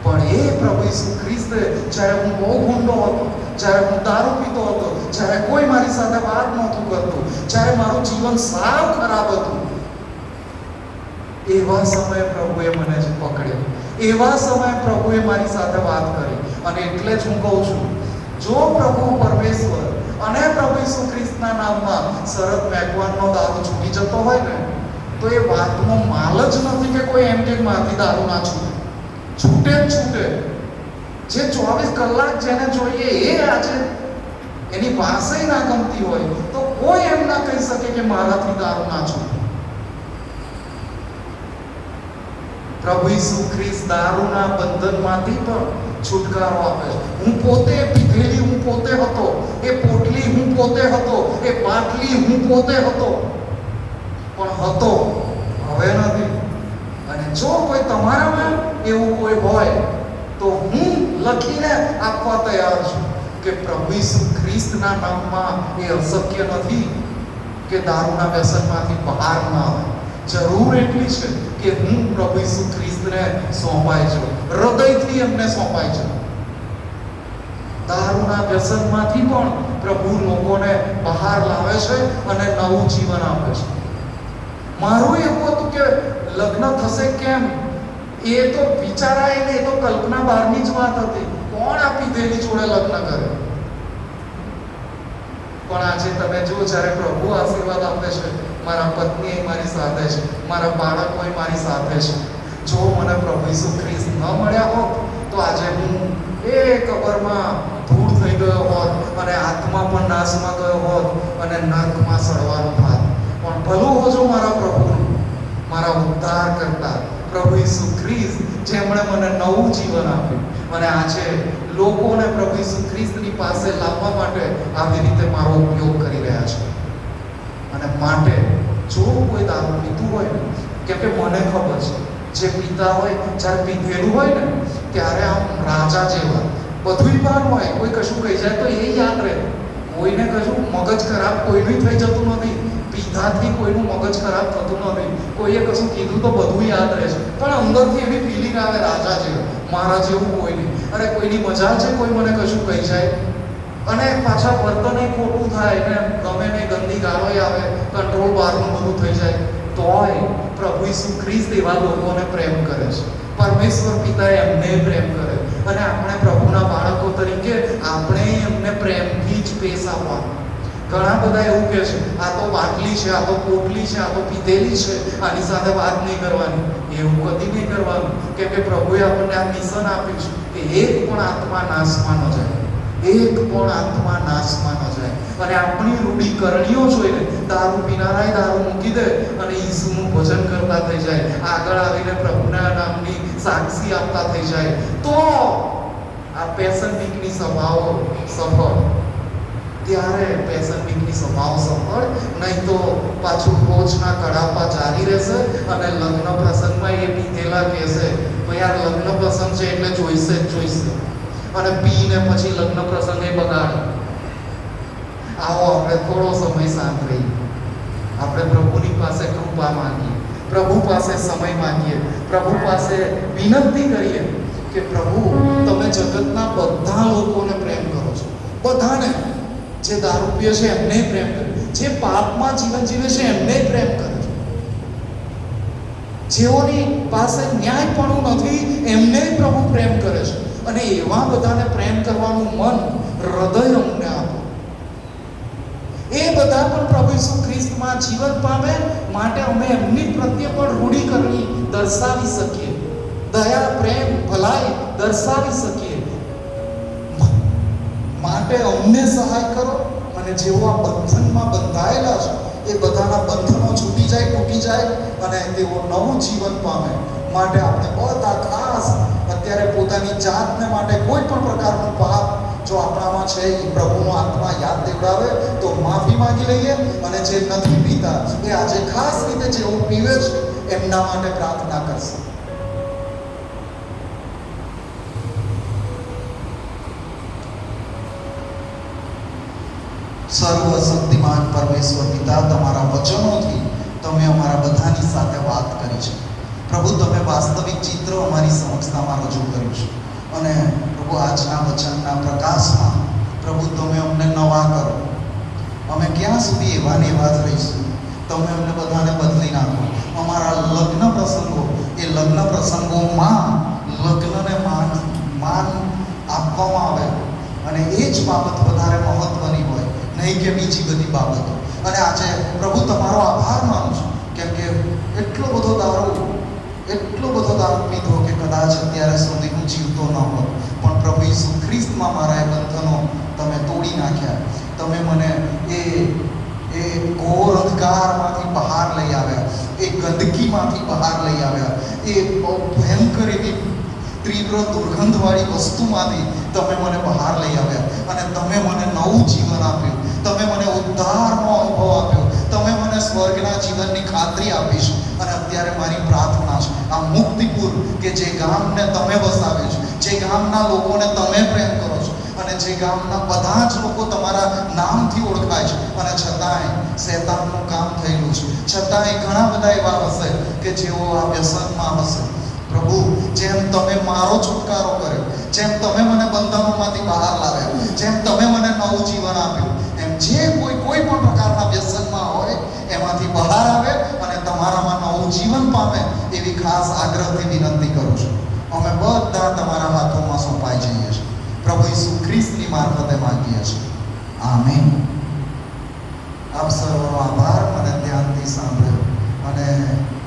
પણ એ પ્રભુ ઈસુ ખ્રિસ્તે જ્યારે હું બહુ ગુંડો હતો, જ્યારે હું દારૂ પીતો હતો, જ્યારે કોઈ મારી સાથે વાત નહોતું કરતું, જ્યારે મારું જીવન સાવ ખરાબ હતું, એવા સમયે પ્રભુએ મને જ પકડ્યો, એવા સમયે પ્રભુએ મારી સાથે વાત કરી. અને એટલે જ હું કહું છું, જો પ્રભુ પરમેશ્વર અને પ્રભુ ઈસુ ખ્રિસ્તના નામમાં શરત મેકવાનનો દારૂ છૂટી જતો હોય ને, તો એ વાતનો માલ જ નથી કે કોઈ એમ કે માથી દારૂ ના છૂટે. છૂટે જ છૂટે. જે 24 કલાક જેને જોઈએ એ આજે એની પાસે ના ગમતી હોય તો કોઈ એમ ના કહી શકે કે મારાથી દારૂ ના છૂટે. પ્રભુ ઈસુ ખ્રિસ્ત દારૂના બંધનમાંથી પણ છુટકારો આપે છે. હું પોતે પીધેલી હું પોતે હતો, એ પોટલી હું પોતે હતો, એ બાટલી હું પોતે હતો, પણ હતો, હવે નથી. અને જો કોઈ તમારામાં એવું કોઈ હોય તો હું લખીને આપવા તૈયાર છું કે પ્રભુ ઈસુ ખ્રિસ્તના નામમાં એ અશક્ય નથી કે દારૂના વ્યસનમાંથી બહાર ના આવે. જરૂર એટલી છે કે હું પ્રભુ ઈસુ ખ્રિસ્તને સોંપાઈ જાઉં, હૃદયથી એમને સોંપાઈ જાઉં. દારૂના વ્યસનમાંથી પણ પ્રભુ લોકોને બહાર લાવે છે અને નવું જીવન આપે છે. મારું એવું હતું કે લગ્ન થશે કેમ, એ તો વિચારાય ને, એ તો કલ્પના બહારની જ વાત હતી. કોણ આ પીધેલી જોડે લગ્ન કરે? પણ આજે તમે જો, જ્યારે પ્રભુ આશીર્વાદ આપે છે, મારા પત્ની મારી સાથે છે, મારા બાળકો મારી સાથે છે. જો મને પ્રભુ ઈસુ ખ્રિસ્ત ન મળ્યા હોત તો આજે હું એ કબરમાં ધૂળ થઈ ગયો હોત અને આત્મા પણ નાશમાં ગયો હોત અને નર્કમાં સડવાનું થાત. પણ ભલું હોજો મારા પ્રભુનું, મારા ઉદ્ધાર કરતા પ્રભુ ઈસુ ખ્રિસ્ત, જેમણે મને નવું જીવન આપ્યું અને આજે લોકોને પ્રભુ ઈસુ ખ્રિસ્તની પાસે લાવવા માટે આવી રીતે મારો ઉપયોગ કરી રહ્યા છે. અને માટે જો કોઈ દારૂ પીતું હોય ને, કેમ કે મને ખબર છે, જે પીતા હોય, જ્યારે પીધેલું હોય ને ત્યારે આમ રાજા જેવા બધું ભાન હોય, કોઈ કશું કહી જાય તો એ યાદ રહે. કોઈને કશું મગજ ખરાબ કોઈનું થઈ જતું નથી. પીધાથી કોઈનું મગજ ખરાબ થતું નથી. કોઈએ કશું કીધું તો બધું યાદ રહે છે, પણ અંદરથી એવી ફિલિંગ આવે રાજા જેવું, મારા જેવું કોઈ નહીં. અરે કોઈની મજા છે, કોઈ મને કશું કહી જાય અને પાછા વર્તન ખોટું થાય ને, ગમે ને ગંદી ગાળો આવે, કંટ્રોલ બહારનું બધું થઈ જાય, તોય પ્રભુ ઈસુ ખ્રિસ્ત એવા લોકોને પ્રેમ કરે છે. પરમેશ્વર પિતા એમને પ્રેમ કરે અને આપણે પ્રભુના બાળકો તરીકે આપણે એમને પ્રેમથી જ પેશ આપવાનું. ઘણા બધા એવું કહે છે, આ તો બાટલી છે, આ તો પોટલી છે, આ તો પીધેલી છે, આની સાથે વાત નહીં કરવાની. એવું કદી નહીં કરવાનું, કેમ કે પ્રભુએ આપણને આ મિશન આપ્યું છે કે એક પણ આત્મા નાશમાં ન જાય, એક પણ આત્મા નાશમાં ન જાય. અને આપણી રૂઢી કરણીઓ જોઈને દારૂ પીનારાય દારૂ મૂકી દે અને ઈસુનું ભજન કરતા થઈ જાય, આગળ આવીને પ્રભુના નામની સાક્ષી આપતા થઈ જાય, તો આ પેશન વીકની સભાઓ સફળ. ત્યારે પેશન વીકની સભાઓ સફળ, નહીં તો પાછું રોજના કડાપા જારી રહેશે અને લગ્ન પ્રસંગમાં એ પીધેલા કહેશે, ભાઈ આ લગ્ન પ્રસંગ છે એટલે જોઈશે જ જોઈશે, અને પીને પછી લગ્ન પ્રસંગે બગાડ. આવો આપણે થોડો સમય શાંત રહીએ, આપણે પ્રભુની પાસે કૃપા માંગીએ, પ્રભુ પાસે સમય માંગીએ, પ્રભુ પાસે વિનંતી કરીએ કે પ્રભુ તમે જગતના બધા લોકોને પ્રેમ કરો છો, બધાને. જે દારૂ પીએ છે એમને પ્રેમ કરે, જે પાપમાં જીવન જીવે છે એમને પ્રેમ કરે છે, જેઓની પાસે ન્યાયપણું નથી એમને પ્રભુ પ્રેમ કરે છે. અને એવા બધાને પ્રેમ કરવાનું મન, હૃદય અમને આપો. એ બધા પણ પ્રભુ ઈસુ ખ્રિસ્તમાં જીવન પામે, માટે અમે એમની પ્રત્યે પણ રૂઢીકરણી દર્શાવી શકીએ, દયા, પ્રેમ, ભલાઈ દર્શાવી શકીએ. માટે અમને સહાય કરો અને જેઓ આ બંધનમાં બંધાયેલા છે એ બધાના બંધનો છૂટી જાય, તૂટી જાય અને તેઓ નવું જીવન પામે. માટે આપણે બધા ખાસ અત્યારે પોતાની જાતને માટે કોઈ પણ પ્રકારનું પાપ જો આપણામાં છે એ પ્રભુનો આત્મા યાદ દેવડાવે તો માફી માંગી લઈએ. અને જે નથી પીતા એ આજે ખાસ રીતે જેઓ પીવે છે એમના માટે પ્રાર્થના કરશે. સર્વશક્તિમાન પરમેશ્વર પિતા, તમારા વચનોથી તમે અમારા બધાની સાથે વાત કરી છે. પ્રભુ તમે વાસ્તવિક ચિત્ર અમારી સમક્ષતામાં રજૂ કર્યું છે અને પ્રભુ આજના વચનના પ્રકાશમાં પ્રભુ તમે અમને નવા કરો. અમે ક્યાં સુધી એવા ને એવા જ રહીશું? તમે અમને બધાને બદલી નાખો. અમારા લગ્ન પ્રસંગો, એ લગ્ન પ્રસંગોમાં લગ્નને માન આપવામાં આવે અને એ જ બાબત વધારે મહત્વની હોય, નહીં કે બીજી બધી બાબતો. અને આજે પ્રભુ તમારો આભાર માનું છું, કેમ કે એટલો બધો દારૂ પીધો કે કદાચ અત્યારે સુધી હું જીવતો ન હોત, પણ પ્રભુ ઈસુ ખ્રિસ્તમાં મારા એ બંધનો તમે તોડી નાખ્યા. તમે મને એ ઘોર અંધકારમાંથી બહાર લઈ આવ્યા, એ ગંદકીમાંથી બહાર લઈ આવ્યા, એ ભયંકર એવી તીવ્ર દુર્ગંધવાળી વસ્તુમાંથી તમે મને બહાર લઈ આવ્યા અને તમે મને નવું જીવન આપ્યું, તમે મને ઉદ્ધારનો અનુભવ આપ્યો, તમે મને સ્વર્ગના જીવનની ખાતરી આપી છે. અને અત્યારે મારી પ્રાર્થના છે આ મુક્તિપુર કે જે ગામને તમે વસાવે છો, જે ગામના લોકોને તમે પ્રેમ કરો છો અને જે ગામના બધા જ લોકો તમારા નામથી ઓળખાય છે, અને છતાંય શૈતાનનું કામ થયેલું છે, છતાંય ઘણા બધા એવા હશે કે જેઓ આ વ્યસનમાં હશે. પ્રભુ, જેમ તમે મારો છુટકારો કર્યો, જેમ તમે મને બંધનોમાંથી બહાર લાવ્યા, પામે એવી ખાસ આગ્રહથી વિનંતી કરું છું. અમે બધા તમારા હાથોમાં સોંપાઈ જઈએ છીએ. પ્રભુ ઈસુ ખ્રિસ્તની મારફતે માંગીએ છીએ. આમીન. આપ સર્વનો આભાર. મને ધ્યાનથી સાંભળ્યો અને